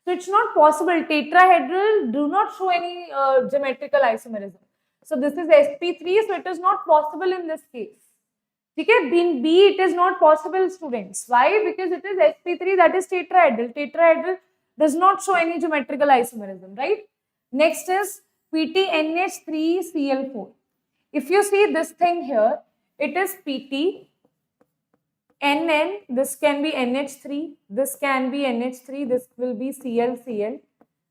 So it's not possible. Tetrahedral do not show any geometrical isomerism. So this is sp3, so it is not possible in this case. Okay, in B it is not possible, students. Why? Because it is sp3, that is tetrahedral. Tetrahedral does not show any geometrical isomerism, right? Next is PTNH3Cl4. If you see this thing here, it is PT, NN, this can be NH3, this can be NH3, this will be ClCl.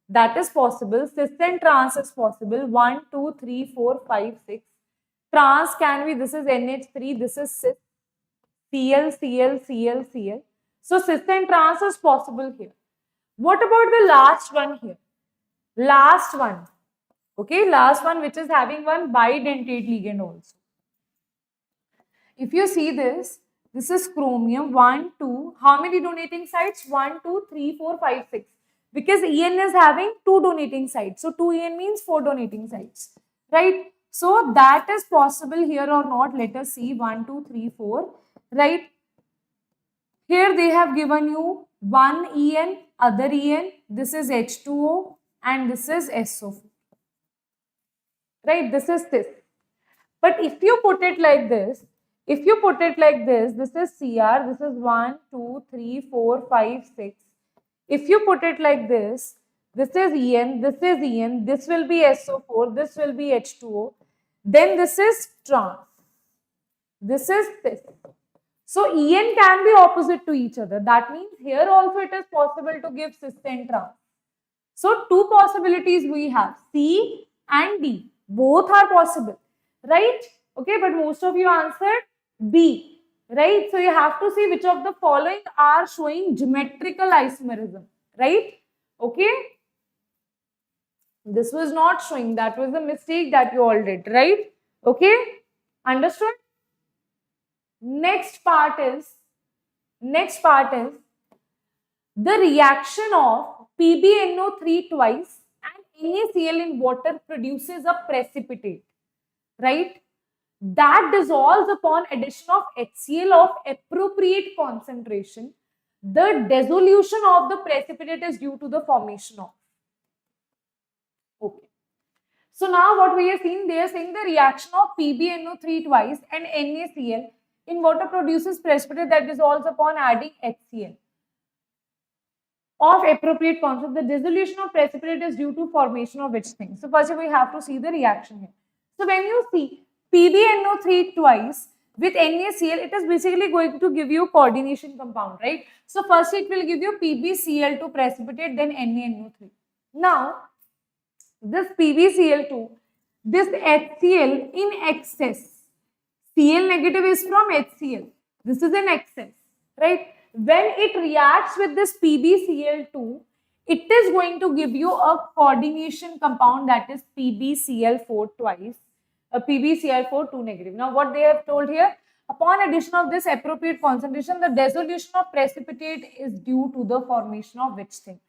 That is possible. Cis and trans is possible. 1, 2, 3, 4, 5, 6. Trans can be, this is NH3, this is cis, Cl. So cis and trans is possible here. What about the last one here? Last one. Okay, last one which is having one bidentate ligand also. If you see this is chromium, 1, 2, how many donating sites? 1, 2, 3, 4, 5, 6. Because En is having 2 donating sites. So 2En means 4 donating sites, right? So that is possible here or not. Let us see. 1, 2, 3, 4, right? Here they have given you one En, other En. This is H2O and this is SO4, right? This is this. But if you put it like this, this is Cr, this is 1, 2, 3, 4, 5, 6. If you put it like this is En, this is En, this will be SO4, this will be H2O. Then this is trans. This is cis. So En can be opposite to each other. That means here also it is possible to give cis and trans. So two possibilities we have, C and D. Both are possible, right? Okay, but most of you answered B, right? So you have to see which of the following are showing geometrical isomerism, right? Okay. This was not showing. That was a mistake that you all did, right? Okay. Understood? Next part is the reaction of PbNO3 twice and NaCl in water produces a precipitate, right? That dissolves upon addition of HCl of appropriate concentration. The dissolution of the precipitate is due to the formation of. Okay. So now what we are seeing, they are saying the reaction of PbNO3 twice and NaCl in water produces precipitate that dissolves upon adding HCl of appropriate concentration. The dissolution of precipitate is due to formation of which thing? So first we have to see the reaction here. So when you see PbNO3 twice with NaCl, it is basically going to give you coordination compound, right? So first it will give you PbCl2 precipitate, then NaNO3. Now this PbCl2, this HCl in excess, Cl negative is from HCl. This is in excess, right? When it reacts with this PbCl2, it is going to give you a coordination compound, that is PbCl4 twice, PbCl4 2 negative. Now what they have told here, upon addition of this appropriate concentration, the dissolution of precipitate is due to the formation of which thing?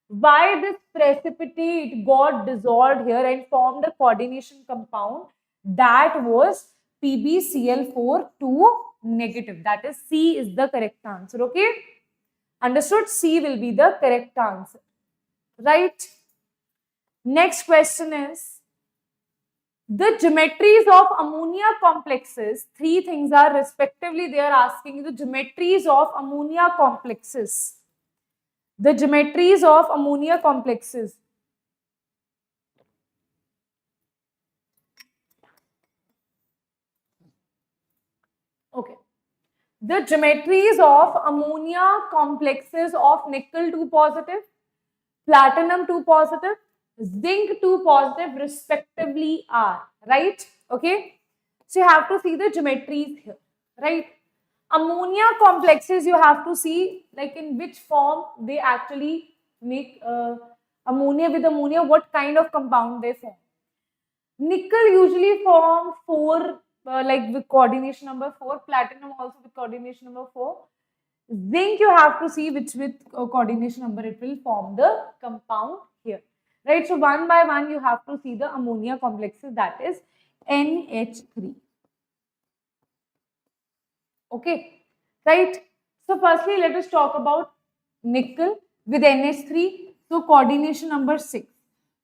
Why this precipitate got dissolved here and formed a coordination compound? That was PbCl4 2 negative. That is C is the correct answer. Okay, understood? C will be the correct answer, right? Next question is the geometries of ammonia complexes. Three things are respectively they are asking the geometries of ammonia complexes. The geometries of ammonia complexes. Okay. The geometries of ammonia complexes of nickel 2 positive, platinum 2 positive, zinc 2 positive respectively are, right? Okay. So you have to see the geometries here, right? Ammonia complexes, you have to see like in which form they actually make ammonia with ammonia, what kind of compound they form. Nickel usually form 4 like with coordination number 4, platinum also with coordination number 4. Zinc you have to see which with coordination number it will form the compound here, right? So one by one you have to see the ammonia complexes, that is NH3. Okay, right? So firstly, let us talk about nickel with NH3. So coordination number 6.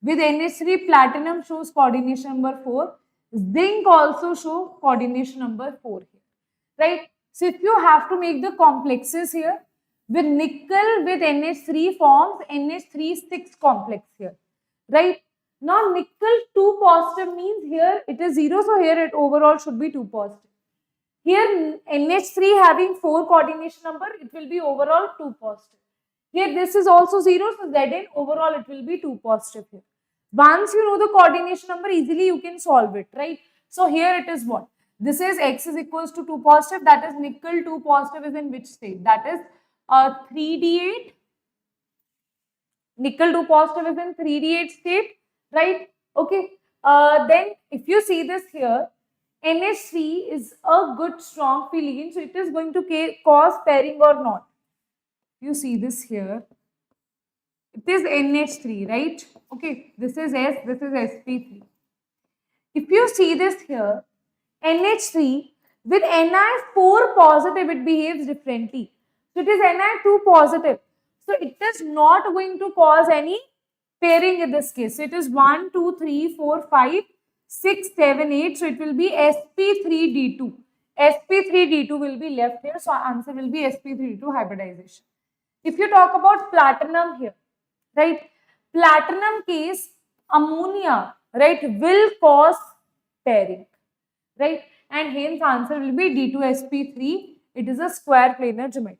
With NH3, platinum shows coordination number 4. Zinc also show coordination number 4 here, right? So if you have to make the complexes here, with nickel with NH3 forms NH3 6 complex here, right? Now nickel 2 positive means here it is 0, so here it overall should be 2 positive. Here NH3 having 4 coordination number, it will be overall 2 positive. Here this is also 0, so Zn overall it will be 2 positive here. Once you know the coordination number, easily you can solve it, right? So here it is what? This is X is equals to 2 positive, that is nickel 2 positive is in which state? That is 3D8. Nickel 2 positive is in 3D8 state, right? Okay. Then if you see this here, NH3 is a good strong ligand, so it is going to cause pairing or not. You see this here, it is NH3, right? Okay, this is S, this is sp3. If you see this here, NH3 with Ni4 positive, it behaves differently. So it is Ni2 positive. So it is not going to cause any pairing in this case. So it is 1, 2, 3, 4, 5, 6, 7, 8. So it will be sp3d2. sp3d2 will be left here. So answer will be sp3d2 hybridization. If you talk about platinum here, right? Platinum case, ammonia, right, will cause pairing, right? And hence answer will be D2sp3. It is a square planar geometry.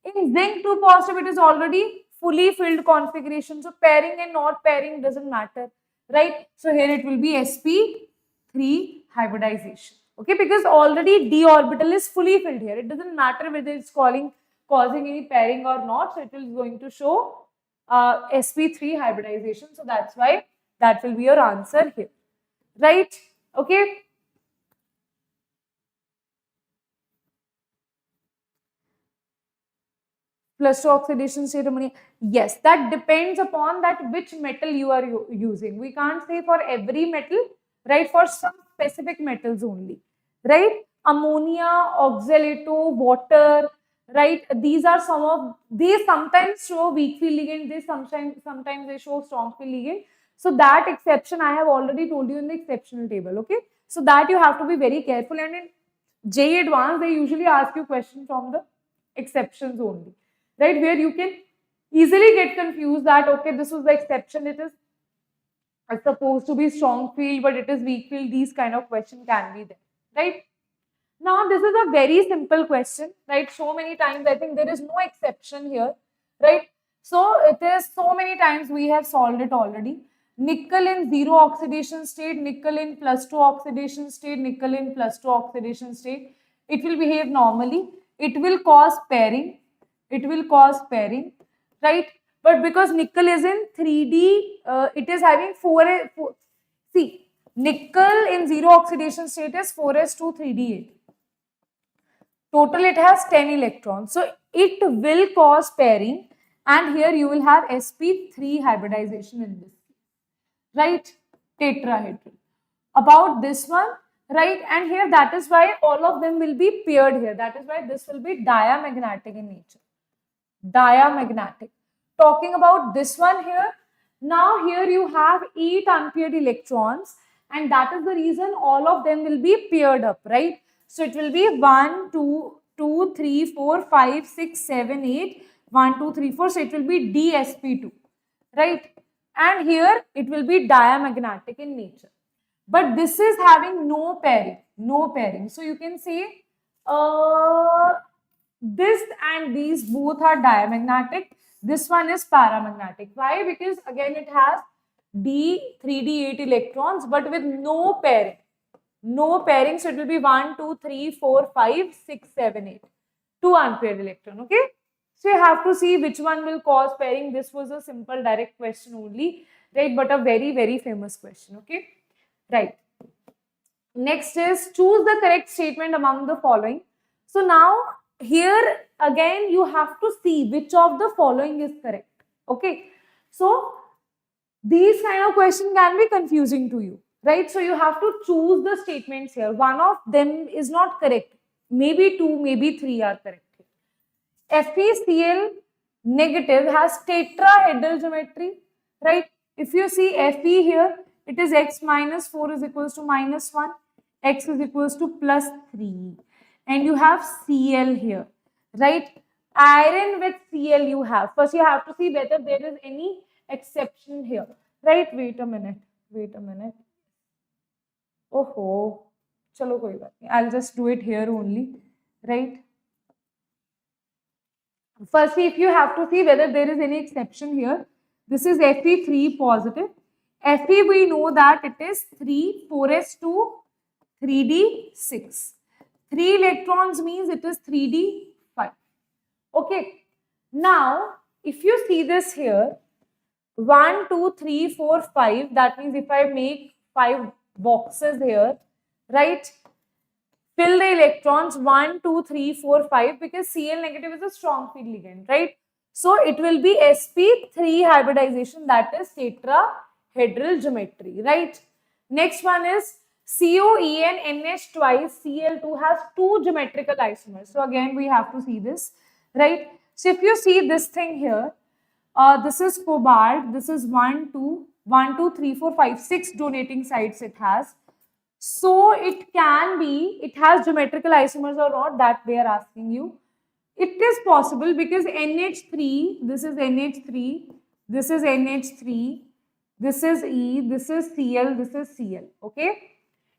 In zinc 2 positive, it is already fully filled configuration. So pairing and not pairing doesn't matter, right? So here it will be sp3 hybridization. Okay, because already d orbital is fully filled here. It doesn't matter whether it's causing any pairing or not. So it is going to show sp3 hybridization. So that's why that will be your answer here, right? Okay. Plus 2 oxidation state ammonia. Yes, that depends upon that which metal you are using. We can't say for every metal, right? For some specific metals only, right? Ammonia, oxalato, water, right? These are some of, they sometimes show weak field ligand, they sometimes they show strong field ligand. So that exception I have already told you in the exceptional table, okay? So that you have to be very careful, and in JEE Advanced, they usually ask you questions from the exceptions only, right? Where you can easily get confused that, okay, this was the exception, it is supposed to be strong field, but it is weak field. These kind of question can be there, right? Now, this is a very simple question, right? So many times, I think there is no exception here, right? So, it is so many times we have solved it already. Nickel in 0 oxidation state, nickel in +2 oxidation state, nickel in +2 oxidation state. It will behave normally. It will cause pairing. It will cause pairing, right? But because nickel is in 3D, it is having 4. See, nickel in 0 oxidation state is 4s2 3d8. Total it has 10 electrons. So it will cause pairing, and here you will have sp3 hybridization in this, right? Tetrahedral. About this one, right? And here that is why all of them will be paired here. That is why this will be diamagnetic in nature. Diamagnetic. Talking about this one here, now here you have 8 unpaired electrons, and that is the reason all of them will be paired up, right? So it will be 1, 2, 2, 3, 4, 5, 6, 7, 8, 1, 2, 3, 4. So it will be dsp2, right? And here it will be diamagnetic in nature. But this is having no pairing, no pairing. So you can say this and these both are diamagnetic. This one is paramagnetic. Why? Because again it has 3d8 electrons, but with no pairing. No pairing, so it will be 1, 2, 3, 4, 5, 6, 7, 8. 2 unpaired electron, okay? So you have to see which one will cause pairing. This was a simple direct question only, right? But a very, very famous question, okay? Right. Next is choose the correct statement among the following. So now here again you have to see which of the following is correct, okay? So these kind of questions can be confusing to you, right? So you have to choose the statements here. One of them is not correct. Maybe 2, maybe 3 are correct. FeCl negative has tetrahedral geometry, right? If you see Fe here, it is x minus 4 is equals to -1, x is equals to +3. And you have Cl here, right? Iron with Cl you have. First you have to see whether there is any exception here, right? Wait a minute. Oh, chalo koi baat nahi. I'll just do it here only, right? Firstly, if you have to see whether there is any exception here, this is Fe3 positive. Fe we know that it is 3, 4s2, 3d6. 3 electrons means it is 3d5. Okay. Now, if you see this here, 1, 2, 3, 4, 5, that means if I make 5 boxes here, right? Fill the electrons 1, 2, 3, 4, 5 because Cl negative is a strong field ligand, right? So it will be sp3 hybridization, that is tetrahedral geometry, right? Next one is COEN NH twice Cl2 has 2 geometrical isomers. So again we have to see this, right? So if you see this thing here, this is cobalt, this is 1, 2, 3, 4, 5, 6 donating sites it has. So it can be, it has geometrical isomers or not, that they are asking you. It is possible because NH3, this is NH3, this is NH3, this is E, this is Cl, this is Cl, okay?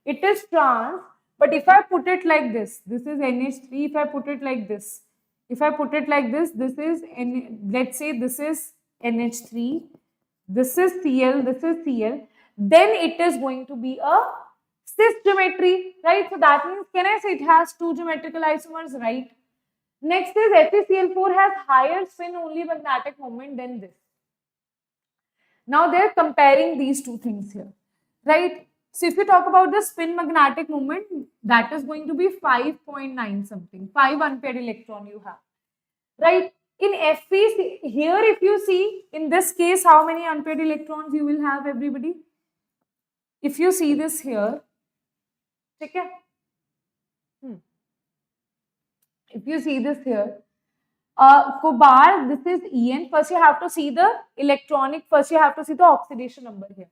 It is trans, but if I put it like this is NH3, if I put it like this, this is, let's say this is NH3, this is Cl, then it is going to be a cis geometry, right? So that means, can I say it has 2 geometrical isomers, right? Next is FeCl4 has higher spin only magnetic moment than this. Now they are comparing these two things here, right? So if you talk about the spin magnetic moment, that is going to be 5.9 something, 5 unpaired electron you have, right? In Fe, here if you see, in this case, how many unpaired electrons you will have, everybody? If you see this here, okay? If you see this here, cobalt, this is En. First you have to see the electronic, first you have to see the oxidation number here.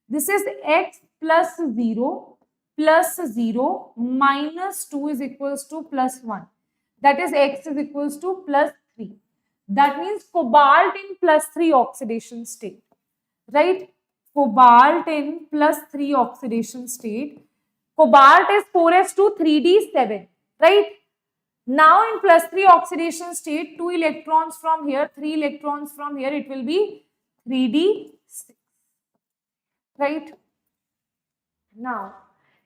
This is X plus 0 minus 2 is equals to plus 1. That is X is equals to plus 3. That means cobalt in plus 3 oxidation state, right? Cobalt in plus 3 oxidation state. Cobalt is 4s2 3d7, right? Now in plus 3 oxidation state, 2 electrons from here, 3 electrons from here, it will be 3d6, right? Now,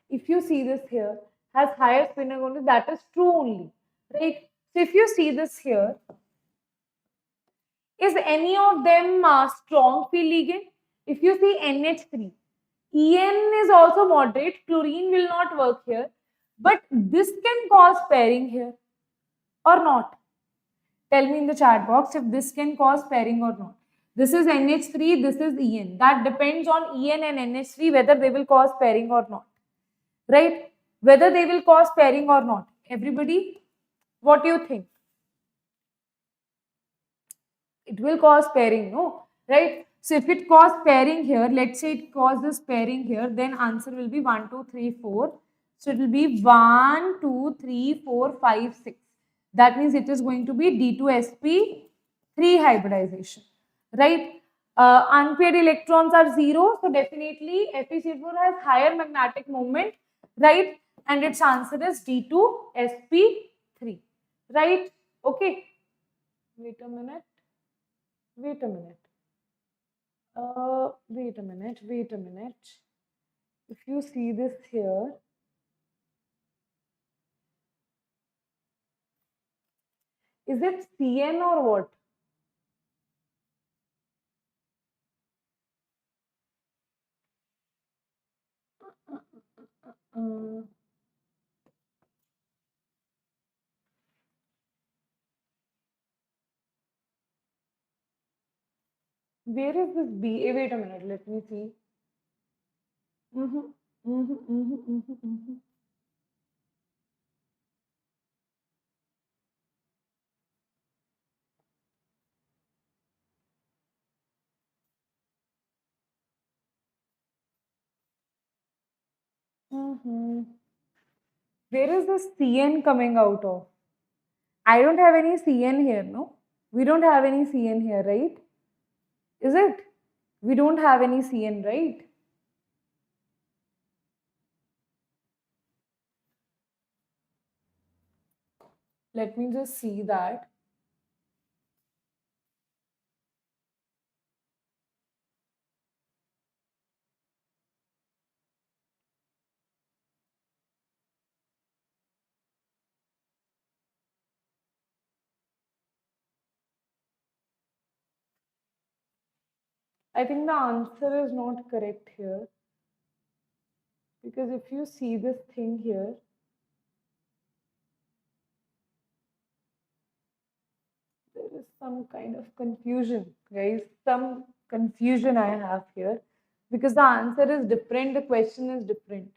if you see this here, has higher spin angle, that is true only, right? So if you see this here, is any of them strong field ligand? If you see NH3, En is also moderate, chlorine will not work here, but this can cause pairing here or not. Tell me in the chat box if this can cause pairing or not. This is NH3, this is En. That depends on En and NH3 whether they will cause pairing or not. Right? Whether they will cause pairing or not. Everybody, what do you think? It will cause pairing, no? Right? So if it causes pairing here, let's say it causes pairing here, then answer will be 1, 2, 3, 4. So it will be 1, 2, 3, 4, 5, 6. That means it is going to be D2sp3 hybridization, right? Unpaired electrons are 0, so definitely FeC4 has higher magnetic moment, right? And its answer is D2sp3, right? Okay. Wait a minute. Wait a minute. Wait a minute. Wait a minute. If you see this here, is it CN or what? Where is this B? Wait a minute. Let me see. Where is this CN coming out of? I don't have any CN here, no? We don't have any CN here, right? Is it? We don't have any CN, right? Let me just see that. I think the answer is not correct here. Because if you see this thing here, there is some kind of confusion, guys. Some confusion I have here. Because the answer is different, the question is different,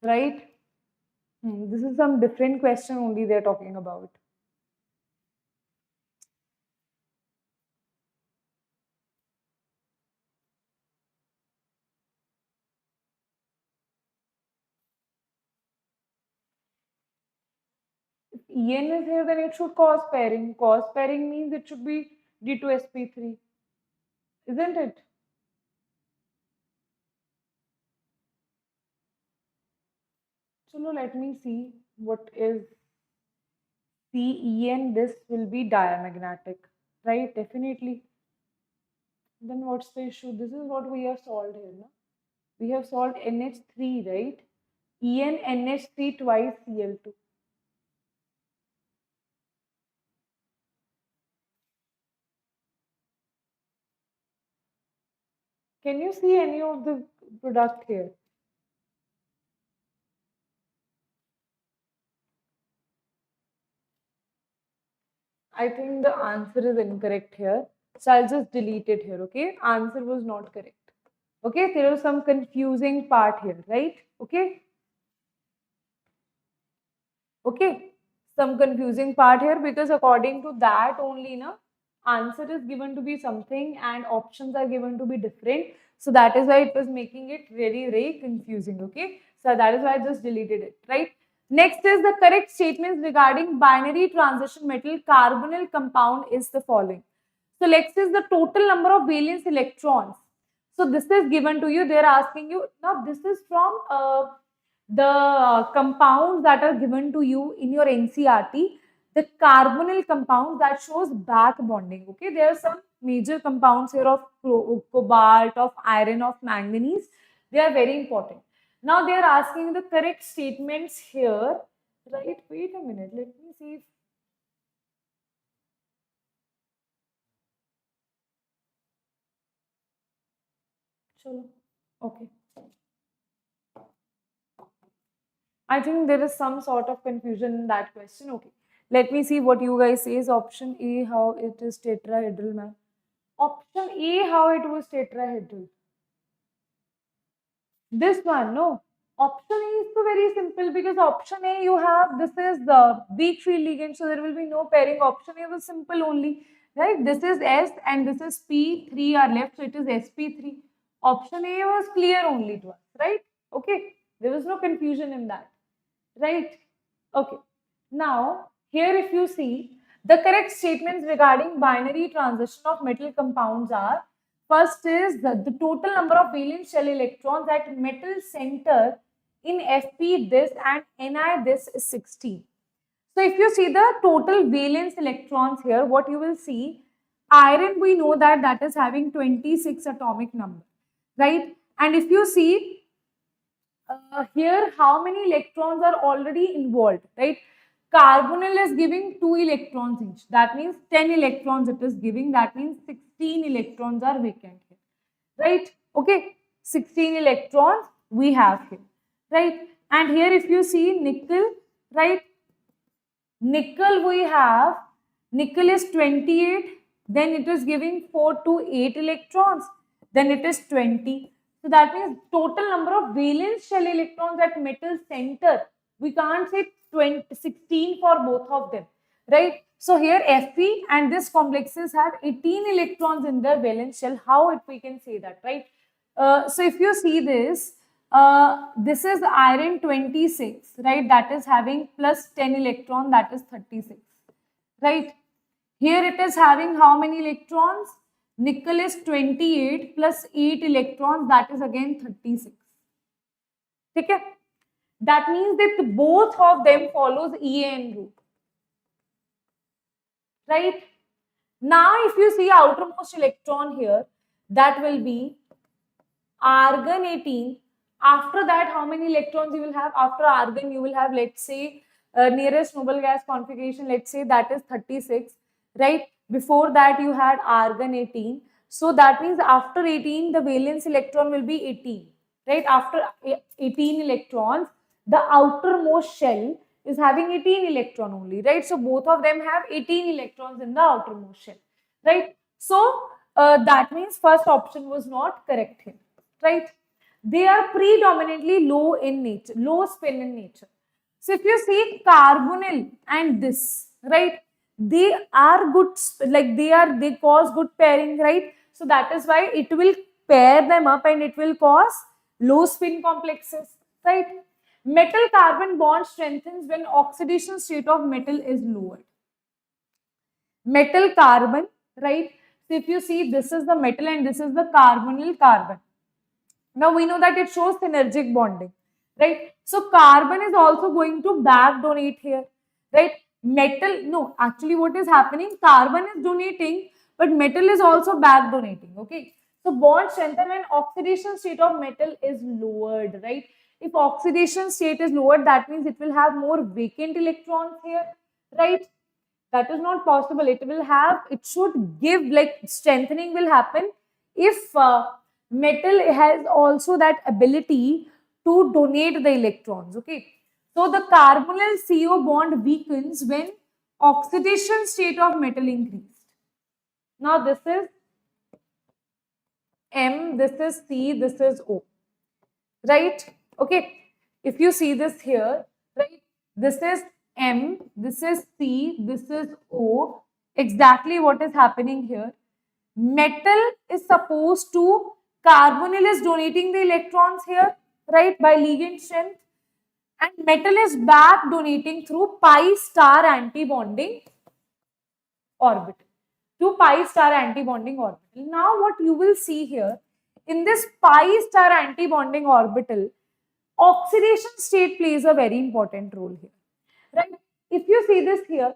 right? This is some different question only they're talking about. If En is here, then it should cause pairing. Cause pairing means it should be D2sp3, isn't it? So now let me see what is CEN. This will be diamagnetic, right? Definitely. Then what's the issue? This is what we have solved here. No? We have solved NH3, right? En NH3 twice Cl2. Can you see any of the product here? I think the answer is incorrect here. So I'll just delete it here, okay? Answer was not correct. Okay, there was some confusing part here, right? Okay, okay. Some confusing part here because according to that only, na, answer is given to be something and options are given to be different. So that is why it was making it very, very confusing, okay? So that is why I just deleted it, right? Next is the correct statements regarding binary transition metal carbonyl compound is the following. So next is the total number of valence electrons. So this is given to you. They are asking you, now this is from the compounds that are given to you in your NCRT, the carbonyl compounds that shows back bonding. Okay, there are some major compounds here of cobalt, of iron, of manganese. They are very important. Now they are asking the correct statements here. Right, wait a minute. Let me see if Chalo. Okay. I think there is some sort of confusion in that question. Okay. Let me see what you guys say is option A, how it is tetrahedral, ma'am. Option A, how it was tetrahedral. This one, no. Option A is so very simple because option A you have, this is the weak field ligand, so there will be no pairing. Option A was simple only, right? This is S and this is P, 3 are left, so it is sp3. Option A was clear only to us, right? Okay, there was no confusion in that, right? Okay, now here if you see, the correct statements regarding binary transition of metal compounds are, first is the total number of valence shell electrons at metal center in Fp this and Ni this is 16. So if you see the total valence electrons here, what you will see, iron we know that that is having 26 atomic number, right? And if you see here how many electrons are already involved, right? Carbonyl is giving 2 electrons each. That means 10 electrons it is giving. That means 16 electrons are vacant here, right? Okay, 16 electrons we have here, right? And here if you see nickel, right? Nickel we have, nickel is 28, then it is giving 4 to 8 electrons, then it is 20. So that means total number of valence shell electrons at metal center, we can't say 20, 16 for both of them, right? So here Fe and this complexes have 18 electrons in their valence shell. How it we can say that, right? So if you see this is iron 26, right? That is having plus 10 electron, that is 36, right? Here it is having how many electrons? Nickel is 28 plus 8 electrons, that is again 36. Okay? That means that both of them follows EAN route, right? Now if you see outermost electron here, that will be argon 18. After that, how many electrons you will have? After argon, you will have, let's say, nearest noble gas configuration, let's say that is 36, right? Before that, you had argon 18. So that means after 18, the valence electron will be 18, right? After 18 electrons, the outermost shell is having 18 electron only, right? So both of them have 18 electrons in the outermost shell, right? So that means first option was not correct here, right? They are predominantly low in nature, low spin in nature. So if you see carbonyl and this, right, they are good, like they cause good pairing, right? So that is why it will pair them up and it will cause low spin complexes, right? Metal carbon bond strengthens when oxidation state of metal is lowered. Metal carbon, right? So if you see, this is the metal and this is the carbonyl carbon. Now we know that it shows synergic bonding, right? So carbon is also going to back donate here, right? Metal, no, actually what is happening, carbon is donating, but metal is also back donating, okay? So bond strengthen when oxidation state of metal is lowered, right? If oxidation state is lowered, that means it will have more vacant electrons here, right? That is not possible. It will have, it should give, like strengthening will happen if metal has also that ability to donate the electrons, okay? So the carbonyl CO bond weakens when oxidation state of metal increased. Now this is M, this is C, this is O, right? Okay, if you see this here, right, this is M, this is C, this is O. Exactly what is happening here. Metal is supposed to, carbonyl is donating the electrons here, right, by ligand strength, and metal is back donating through pi star antibonding orbital, to pi star antibonding orbital. Now what you will see here, in this pi star antibonding orbital, oxidation state plays a very important role here, right? If you see this here,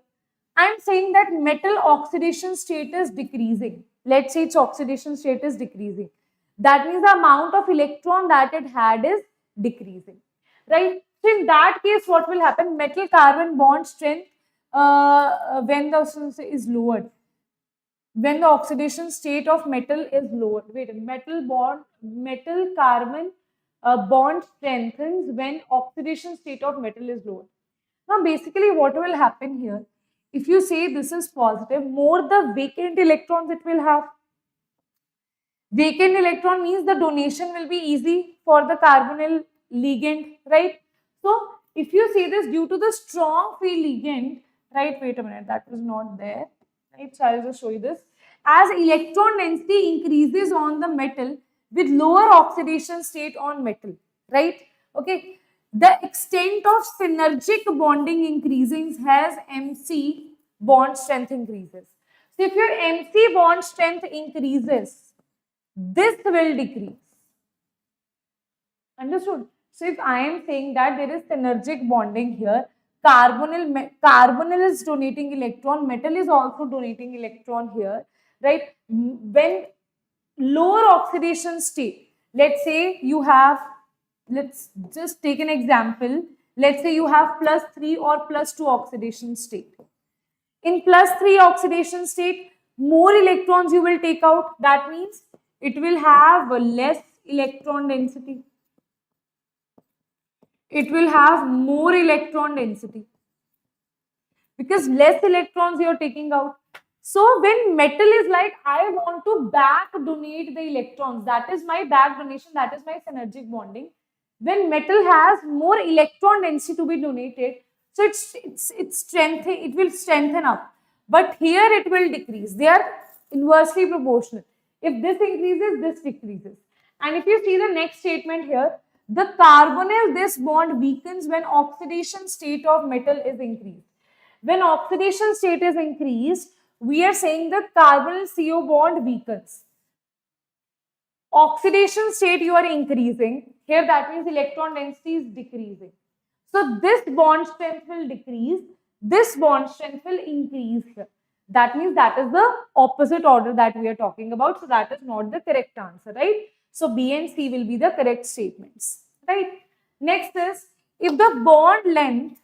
I am saying that metal oxidation state is decreasing. Let's say its oxidation state is decreasing. That means the amount of electron that it had is decreasing, right? So in that case, what will happen? Metal carbon bond strength when the oxidation is lowered, when the oxidation state of metal is lowered. Wait, metal carbon bond strengthens when oxidation state of metal is lowered. Now, basically, what will happen here? If you say this is positive, more the vacant electrons it will have. Vacant electron means the donation will be easy for the carbonyl ligand, right? So, if you see this, due to the strong free ligand, right? Wait a minute, that was not there, right? So, I'll just show you this. As electron density increases on the metal with lower oxidation state on metal, right? Okay, the extent of synergic bonding increases as MC bond strength increases. So, if your MC bond strength increases, this will decrease. Understood? So, if I am saying that there is synergic bonding here, carbonyl is donating electron, metal is also donating electron here, right? When lower oxidation state, let's say you have, let's just take an example, let's say you have +3 or +2 oxidation state. In +3 oxidation state, more electrons you will take out. That means it will have less electron density. It will have more electron density because less electrons you are taking out. So when metal is like, I want to back donate the electrons, that is my back donation, that is my synergic bonding. When metal has more electron density to be donated, so it will strengthen up. But here it will decrease. They are inversely proportional. If this increases, this decreases. And if you see the next statement here, the carbonyl, this bond weakens when oxidation state of metal is increased. When oxidation state is increased, we are saying the carbonyl CO bond weakens. Oxidation state you are increasing. Here that means electron density is decreasing. So this bond strength will decrease. This bond strength will increase here. That means that is the opposite order that we are talking about. So that is not the correct answer, right? So B and C will be the correct statements, right? Next is, if the bond length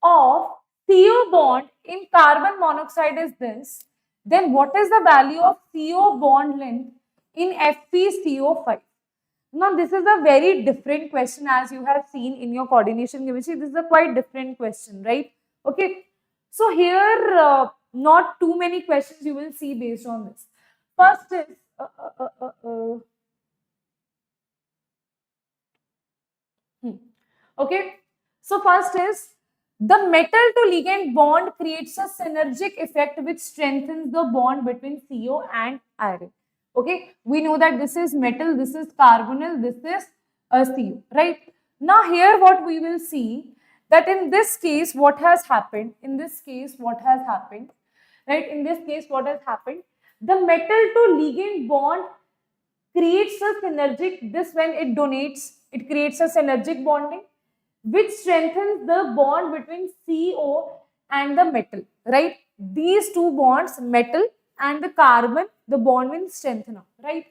of CO bond in carbon monoxide is this, then what is the value of CO bond length in FeCO5? Now, this is a very different question as you have seen in your coordination chemistry. This is a quite different question, right? Okay. So, here not too many questions you will see based on this. First is, okay. So, first is, the metal to ligand bond creates a synergic effect which strengthens the bond between CO and iron. Okay, we know that this is metal, this is carbonyl, this is a CO, right? Now here what we will see, that in this case what has happened, right? In this case what has happened, the metal to ligand bond creates a synergic, this when it donates, it creates a synergic bonding which strengthens the bond between CO and the metal, right? These two bonds, metal and the carbon, the bond will strengthen up, right?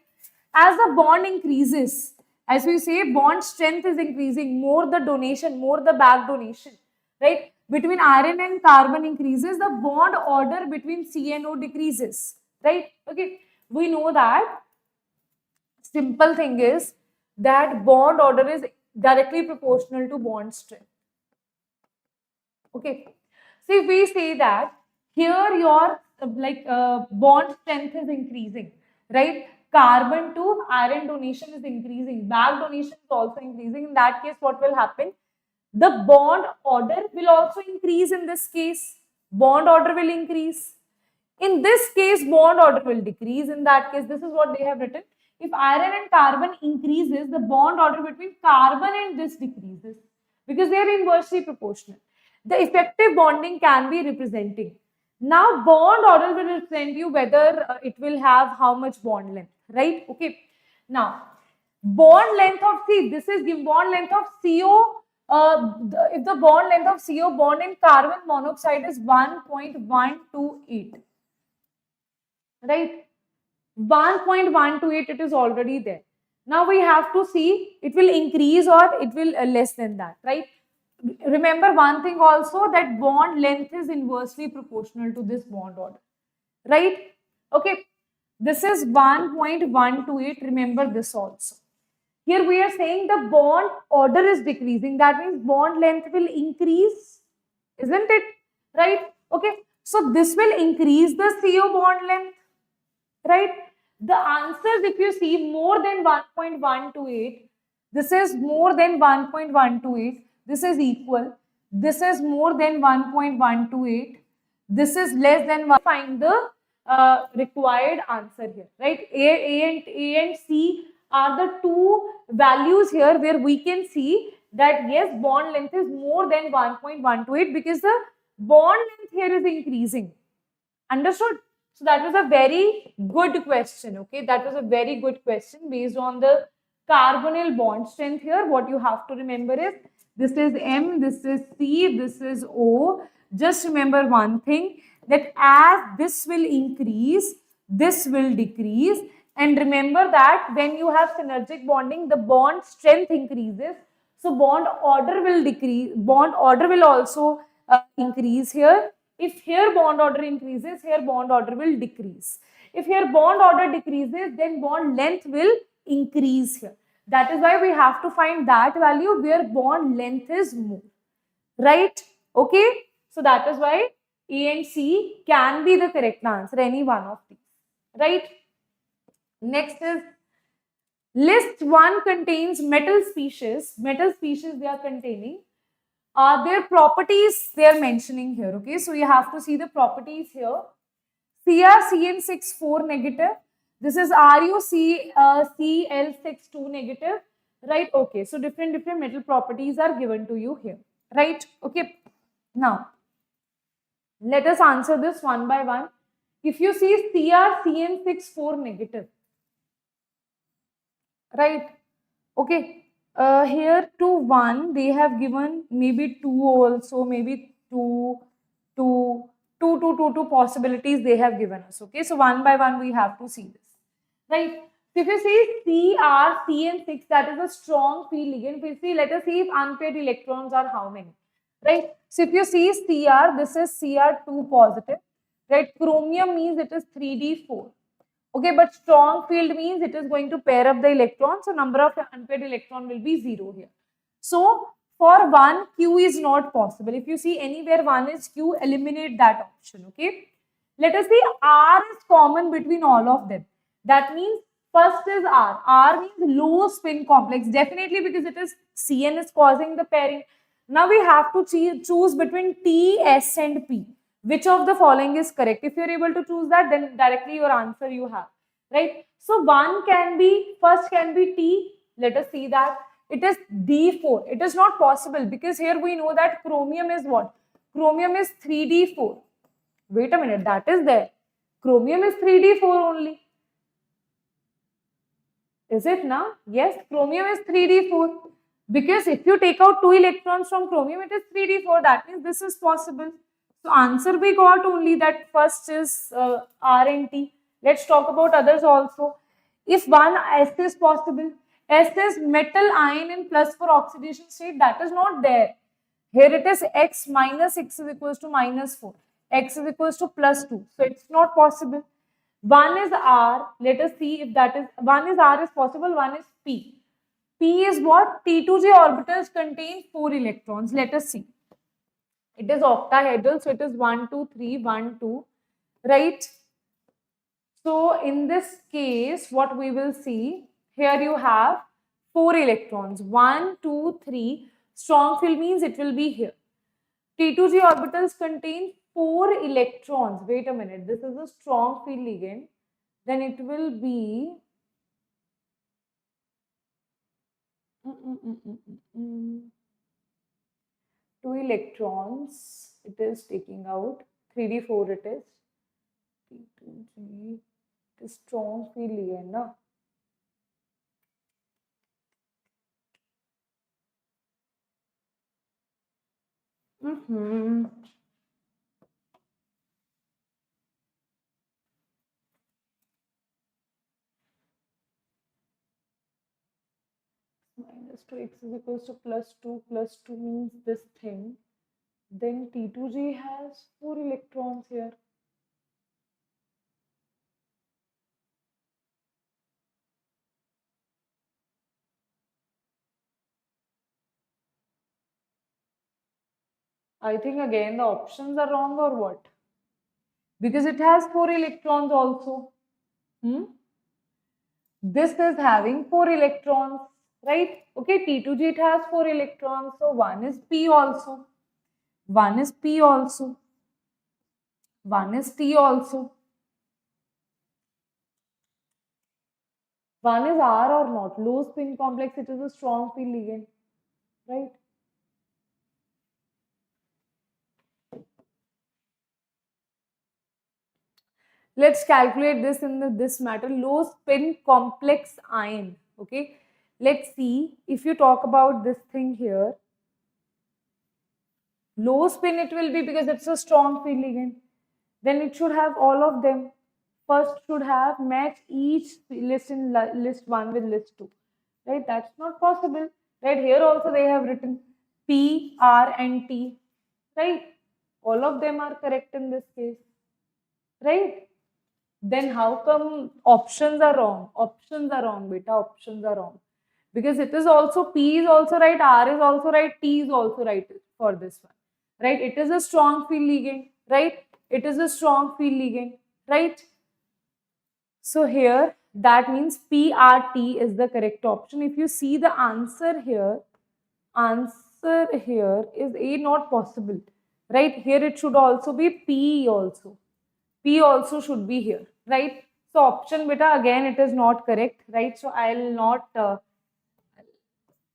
As the bond increases, as we say, bond strength is increasing, more the donation, more the back donation, right? Between iron and carbon increases, the bond order between C and O decreases, right? Okay, we know that simple thing is that bond order is directly proportional to bond strength. Okay, See, if we say that here your bond strength is increasing, right? Carbon to iron donation is increasing. Back donation is also increasing. In that case, what will happen? The bond order will also increase in this case. Bond order will increase. In this case, bond order will decrease. In that case, this is what they have written. If iron and carbon increases, the bond order between carbon and this decreases because they are inversely proportional. The effective bonding can be representing. Now, bond order will represent you whether it will have how much bond length, right? Okay. Now, bond length of C, this is the bond length of CO. If the bond length of CO bond in carbon monoxide is 1.128, right? 1.128, it is already there. Now we have to see it will increase or it will less than that, right? Remember one thing also, that bond length is inversely proportional to this bond order, right? Okay, this is 1.128. Remember this also. Here we are saying the bond order is decreasing. That means bond length will increase, isn't it? Right? Okay, so this will increase the CO bond length, right? The answers, if you see, more than 1.128, this is more than 1.128, this is equal, this is more than 1.128, this is less than 1. Find the required answer here, right? A and C are the two values here where we can see that yes, bond length is more than 1.128 because the bond length here is increasing. Understood? So that was a very good question, okay? That was a very good question based on the carbonyl bond strength here. What you have to remember is, this is M, this is C, this is O. Just remember one thing, that as this will increase, this will decrease. And remember that when you have synergic bonding, the bond strength increases. So bond order will decrease, bond order will also increase here. If here bond order increases, here bond order will decrease. If here bond order decreases, then bond length will increase here. That is why we have to find that value where bond length is more, right? Okay. So that is why A and C can be the correct answer, any one of these, right? Next is list 1 contains metal species. Metal species they are containing. Their properties they are mentioning here. Okay, so you have to see the properties here. CrCN64 negative. This is RuCl62 negative. Right? Okay, so different metal properties are given to you here. Right? Okay. Now, let us answer this one by one. If you see CrCN64 negative, right? Okay. Here to 1 they have given maybe 2 also, maybe 2 possibilities they have given us. Okay, so one by one we have to see this, right? So if you see CrCN6, that is a strong field ligand. If you see, let us see if unpaired electrons are how many, right? So if you see Cr, this is Cr2 positive, right? Chromium means it is 3d4. Okay, but strong field means it is going to pair up the electrons. So number of unpaired electron will be 0 here. So for 1, Q is not possible. If you see anywhere 1 is Q, eliminate that option. Okay. Let us see R is common between all of them. That means first is R. R means low spin complex. Definitely because it is CN is causing the pairing. Now we have to choose between T, S and P. Which of the following is correct? If you are able to choose that, then directly your answer you have, right? So one can be, first can be T. Let us see that. It is D4. It is not possible because here we know that chromium is what? Chromium is 3D4. Wait a minute, that is there. Chromium is 3D4 only. Is it now? Yes, chromium is 3D4. Because if you take out 2 electrons from chromium, it is 3D4. That means this is possible. So answer we got only that first is R and T. Let's talk about others also. If one S is possible, S is metal ion in plus for oxidation state, that is not there. Here it is X minus X is equals to minus 4. X is equals to plus 2. So it's not possible. One is R. Let us see if that is, one is R is possible, one is P. P is what? T2J orbitals contain 4 electrons. Let us see. It is octahedral, so it is 1, 2, 3, 1, 2, right? So in this case, what we will see, here you have 4 electrons, 1, 2, 3. Strong field means it will be here. T2G orbitals contain 4 electrons. Wait a minute, this is a strong field ligand. Then it will be 2 electrons. It is taking out 3d4. It is T2G. It is strong field ligand, na? Minus 2x is equals to plus 2 means this thing. Then T2G has 4 electrons here. I think again the options are wrong or what? Because it has 4 electrons also. This is having 4 electrons, right? Okay, T2G it has 4 electrons, so 1 is P also. 1 is P also. 1 is T also. 1 is R or not? Low spin complex, it is a strong field ligand, right? Let's calculate this in this matter. Low spin complex ion. Okay. Let's see if you talk about this thing here. Low spin it will be because it's a strong field ligand. Then it should have all of them. First should have match each list in list 1 with list 2. Right? That's not possible. Right? Here also they have written P, R and T. Right? All of them are correct in this case. Right? Then how come options are wrong? Options are wrong, beta. Options are wrong. Because it is also P is also right, R is also right, T is also right for this one. Right? It is a strong field ligand. Right? It is a strong field ligand. Right? So here that means PRT is the correct option. If you see the answer here is A not possible. Right? Here it should also be P also. P also should be here, right? So option beta again it is not correct, right? So I'll not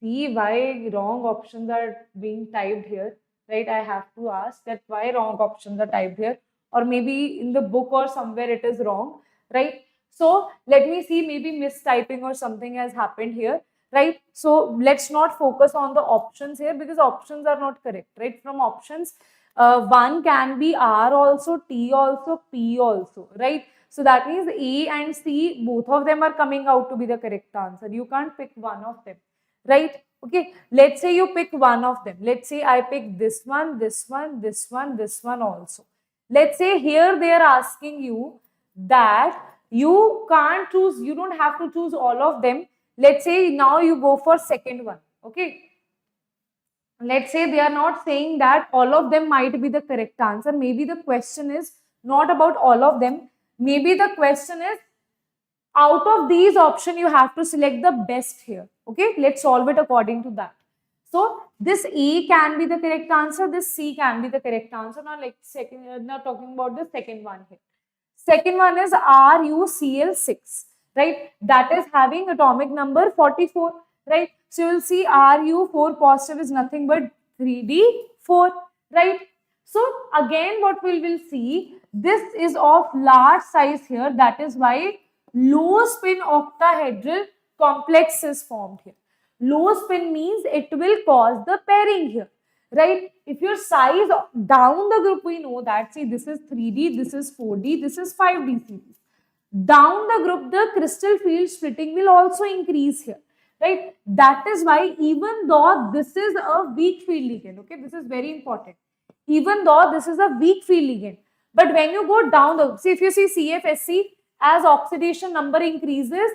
see why wrong options are being typed here, right? I have to ask that why wrong options are typed here, or maybe in the book or somewhere it is wrong, right? So let me see, maybe mistyping or something has happened here, right? So let's not focus on the options here because options are not correct, right? From options, one can be R also, T also, P also, right? So that means A and C, both of them are coming out to be the correct answer. You can't pick one of them, right? Okay, let's say you pick one of them. Let's say I pick this one, this one, this one, this one also. Let's say here they are asking you that you can't choose, you don't have to choose all of them. Let's say now you go for second one, okay? Let's say they are not saying that all of them might be the correct answer. Maybe the question is not about all of them. Maybe the question is out of these options, you have to select the best here. Okay, let's solve it according to that. So this A can be the correct answer. This C can be the correct answer. Now, like second, now talking about the second one here. Second one is RuCl6, right? That is having atomic number 44, right? So you will see Ru4 positive is nothing but 3d4, right? So again, what we will see, this is of large size here. That is why low spin octahedral complex is formed here. Low spin means it will cause the pairing here, right? If your size down the group, we know that, see, this is 3D, this is 4D, this is 5D series. Down the group, the crystal field splitting will also increase here, right? That is why even though this is a weak field ligand, okay, this is very important. Even though this is a weak field ligand, but when you go down the, see, if you see CFSC, as oxidation number increases,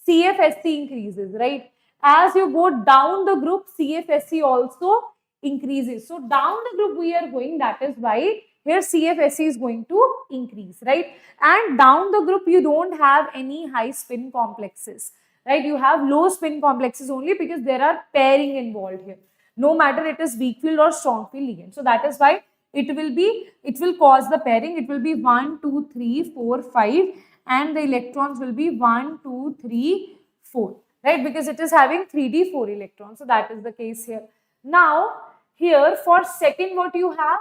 CFSC increases, right? As you go down the group, CFSC also increases. So down the group we are going, that is why here CFSE is going to increase, right? And down the group you don't have any high spin complexes, right? You have low spin complexes only because there are pairing involved here. No matter it is weak field or strong field ligand. So that is why it will cause the pairing. It will be 1, 2, 3, 4, 5 and the electrons will be 1, 2, 3, 4, right? Because it is having 3d 4 electrons. So that is the case here. Now here for second what you have?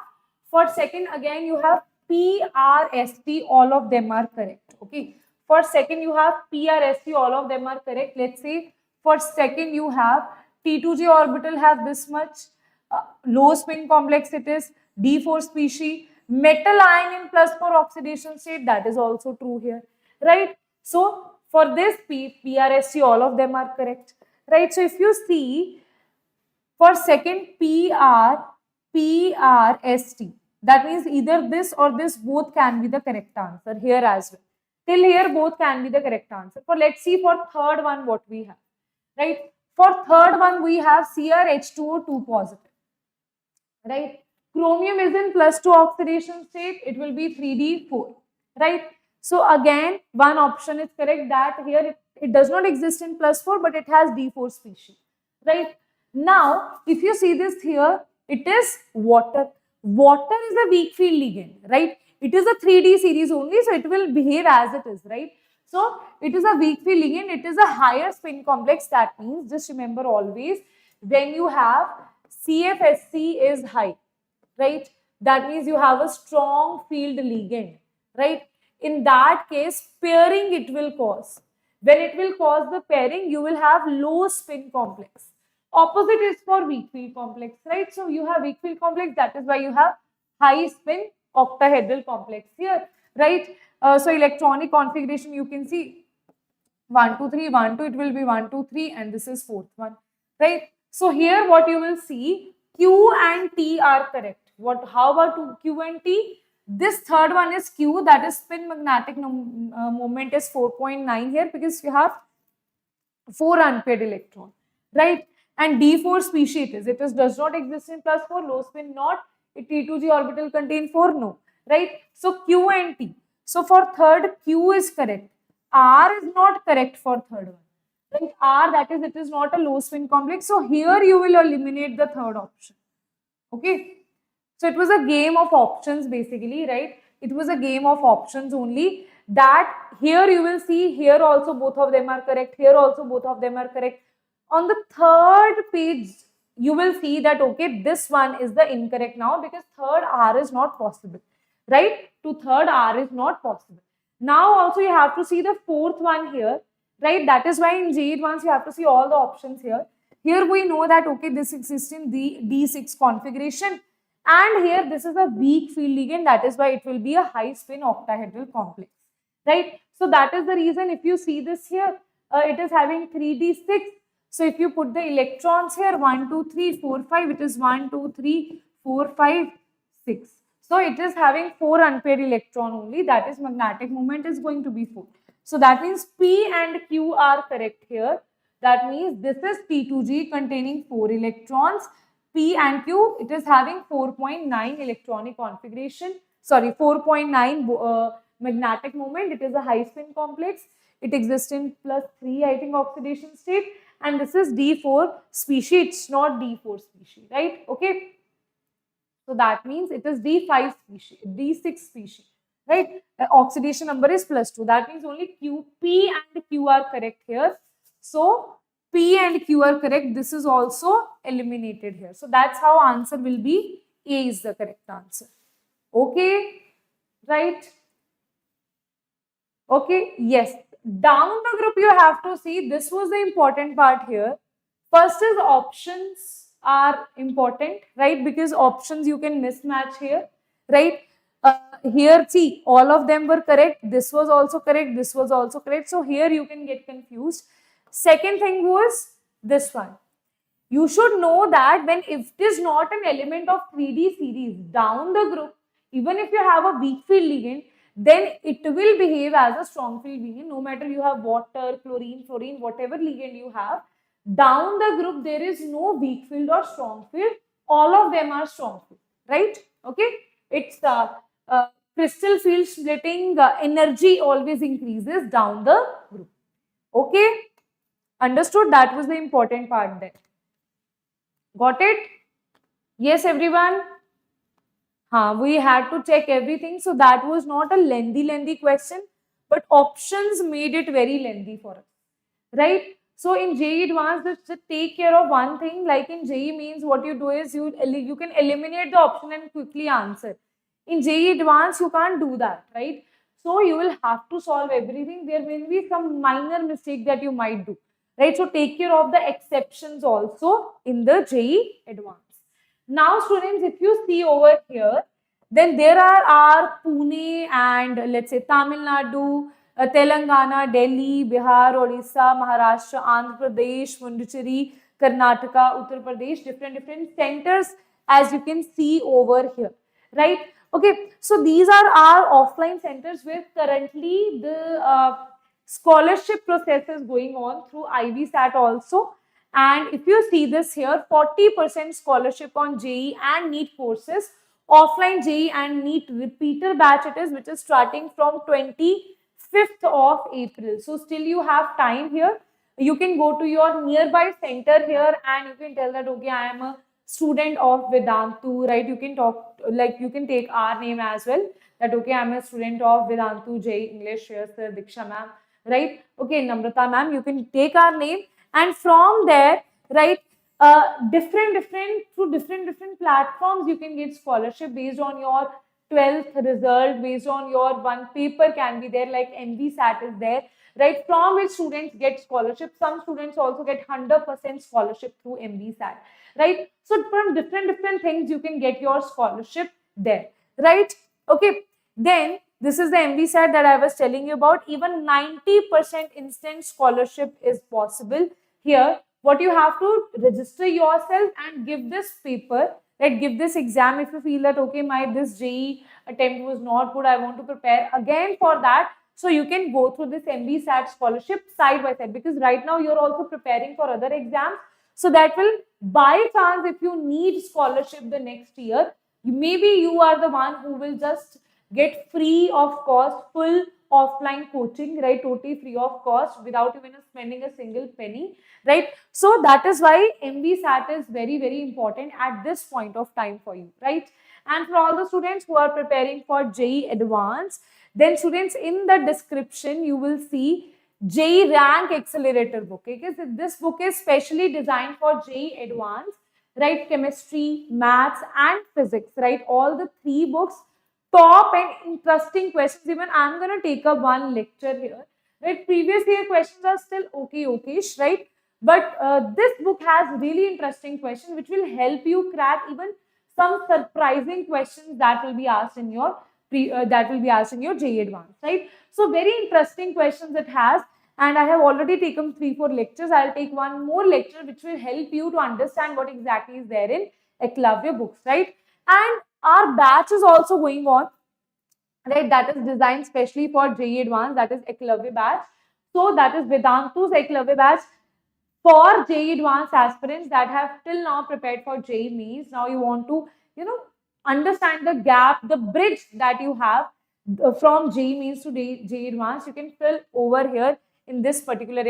For second again you have PRST, all of them are correct. Okay. For second you have PRST, all of them are correct. Let's say for second you have T2G orbital has this much, low spin complex it is, D4 species, metal ion in +4 oxidation state, that is also true here, right? So for this PRST, all of them are correct, right? So if you see for second PRST, that means either this or this, both can be the correct answer here as well. Till here both can be the correct answer. For let's see for third one what we have, right? For third one we have CrH2O2 positive, right? Chromium is in +2 oxidation state, it will be 3d4, right? So again one option is correct, that here it does not exist in +4 but it has d4 species, right? Now if you see this here, it is water. Water is a weak field ligand, right? It is a 3D series only, so it will behave as it is, right? So it is a weak field ligand, it is a higher spin complex. That means, just remember always, when you have CFSC is high, right? That means you have a strong field ligand, right? In that case, pairing it will cause. When it will cause the pairing, you will have low spin complex. Opposite is for weak field complex, right? So you have weak field complex, that is why you have high spin octahedral complex here, right? So electronic configuration you can see 1, 2, 3, 1, 2, it will be 1, 2, 3 and this is fourth one, right? So here what you will see, Q and T are correct. How about Q and T? This third one is Q, that is spin magnetic moment is 4.9 here because you have 4 unpaired electron, right? And D4 species it does not exist in +4, low spin not, it T2G orbital contain 4, no, right? So Q and T. So for third, Q is correct. R is not correct for third one. Right? R, that is, it is not a low spin complex. So here you will eliminate the third option. Okay. So it was a game of options basically, right? It was a game of options only. That here you will see, here also both of them are correct. Here also both of them are correct. On the third page, you will see that, okay, this one is the incorrect now because third R is not possible, right? To third R is not possible. Now also you have to see the fourth one here, right? That is why in JEE Advanced you have to see all the options here. Here we know that, okay, this exists in the D6 configuration and here this is a weak field ligand, that is why it will be a high spin octahedral complex, right? So that is the reason if you see this here, it is having 3D6. So if you put the electrons here, 1, 2, 3, 4, 5, it is 1, 2, 3, 4, 5, 6. So it is having 4 unpaired electron only, that is magnetic moment is going to be 4. So that means P and Q are correct here. That means this is T2G containing 4 electrons. P and Q, it is having 4.9 electronic configuration. Sorry, 4.9 magnetic moment. It is a high spin complex. It exists in +3, I think, oxidation state. And this is D4 species, it's not D4 species, right? Okay. So that means it is D5 species, D6 species, right? Oxidation number is +2. That means only Q, P and Q are correct here. So P and Q are correct. This is also eliminated here. So that's how answer will be. A is the correct answer. Okay, right? Okay, yes. Down the group you have to see, this was the important part here. First is options are important, right? Because options you can mismatch here, right? Here see, all of them were correct. This was also correct. This was also correct. So here you can get confused. Second thing was this one. You should know that when if it is not an element of 3D series down the group, even if you have a weak field ligand, then it will behave as a strong field ligand. No matter you have water, chlorine, fluorine, whatever ligand you have, down the group there is no weak field or strong field all of them are strong field, right? Okay, it's crystal field splitting energy always increases down the group. Okay, understood? That was the important part there. Got it? Yes, everyone? We had to check everything. So that was not a lengthy question, but options made it very lengthy for us, right? So in JEE Advanced, just take care of one thing. Like in JEE means, what you do is you can eliminate the option and quickly answer. In JEE Advanced, you can't do that, right? So you will have to solve everything. There will be some minor mistake that you might do, right? So take care of the exceptions also in the JEE Advanced. Now, students, if you see over here, then there are our Pune and let's say Tamil Nadu, Telangana, Delhi, Bihar, Odisha, Maharashtra, Andhra Pradesh, Pondicherry, Karnataka, Uttar Pradesh, different centers, as you can see over here, right? Okay, so these are our offline centers where currently the scholarship process is going on through IVSAT also. And if you see this here, 40% scholarship on JEE and NEET courses, offline JEE and NEET repeater batch it is, which is starting from 25th of April. So still you have time here. You can go to your nearby center here and you can tell that, okay, I am a student of Vedantu, right? You can talk, like you can take our name as well, that, okay, I'm a student of Vedantu, JEE English, yes, sir, Diksha ma'am, right? Okay, Namrata ma'am, you can take our name, and from there, right, different platforms you can get scholarship based on your 12th result, based on your one paper can be there, like MVSAT is there, right, from which students get scholarship. Some students also get 100% scholarship through MVSAT, right? So from different things you can get your scholarship there, right? Okay, then this is the MVSAT that I was telling you about. Even 90% instant scholarship is possible here. What you have to register yourself and give this paper, like give this exam. If you feel that, okay, my this JEE attempt was not good, I want to prepare again for that, so you can go through this MVSAT scholarship side by side, because right now you're also preparing for other exams. So that will, by chance, if you need scholarship the next year, maybe you are the one who will just get free of cost, full offline coaching, right, totally free of cost without even spending a single penny, right? So that is why MVSAT is very important at this point of time for you, right? And for all the students who are preparing for JEE Advanced, then students, in the description you will see JEE Rank Accelerator book. Okay? This book is specially designed for JEE Advanced, right? Chemistry, maths and physics, right? All the three books, top and interesting questions. Even I'm going to take up one lecture here, right? Previous year questions are still okay-ish, right? But this book has really interesting questions which will help you crack even some surprising questions that will be asked in your JEE Advanced, right? So very interesting questions it has, and I have already taken 3-4 lectures. I'll take one more lecture which will help you to understand what exactly is there in Eklavya books, right? And our batch is also going on, right? That is designed specially for JEE Advanced, that is Eklavya batch. So that is Vedantu's Eklavya batch for JEE Advanced aspirants that have till now prepared for JEE Means. Now you want to, understand the gap, the bridge that you have from JEE Means to JEE Advanced. You can fill over here in this particular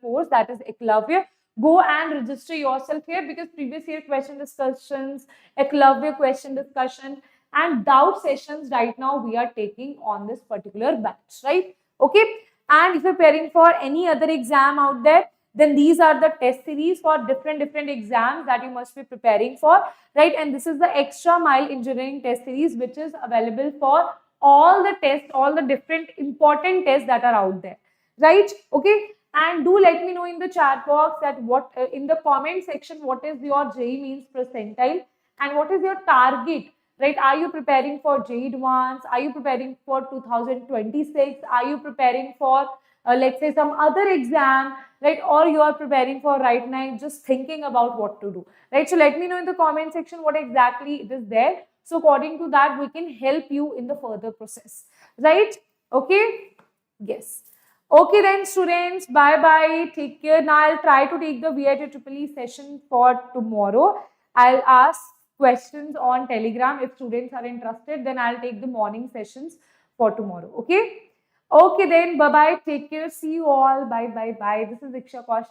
course, that is Eklavya. Go and register yourself here, because previous year question discussions, Eklavya question discussion and doubt sessions right now we are taking on this particular batch, right? Okay. And if you're preparing for any other exam out there, then these are the test series for different exams that you must be preparing for, right? And this is the extra mile engineering test series, which is available for all the tests, all the different important tests that are out there, right? Okay. And do let me know in the chat box that what in the comment section, what is your JEE Means percentile and what is your target, right? Are you preparing for JEE Advanced? Are you preparing for 2026? Are you preparing for let's say some other exam, right? Or you are preparing for right now, just thinking about what to do, right? So let me know in the comment section what exactly it is there. So according to that, we can help you in the further process, right? Okay. Yes. Okay then, students, bye bye, take care. Now I'll try to take the VIT EEE session for tomorrow. I'll ask questions on Telegram. If students are interested, then I'll take the morning sessions for tomorrow. Okay? Okay then, bye-bye. Take care. See you all. Bye, bye, bye. This is Diksha Kaushal.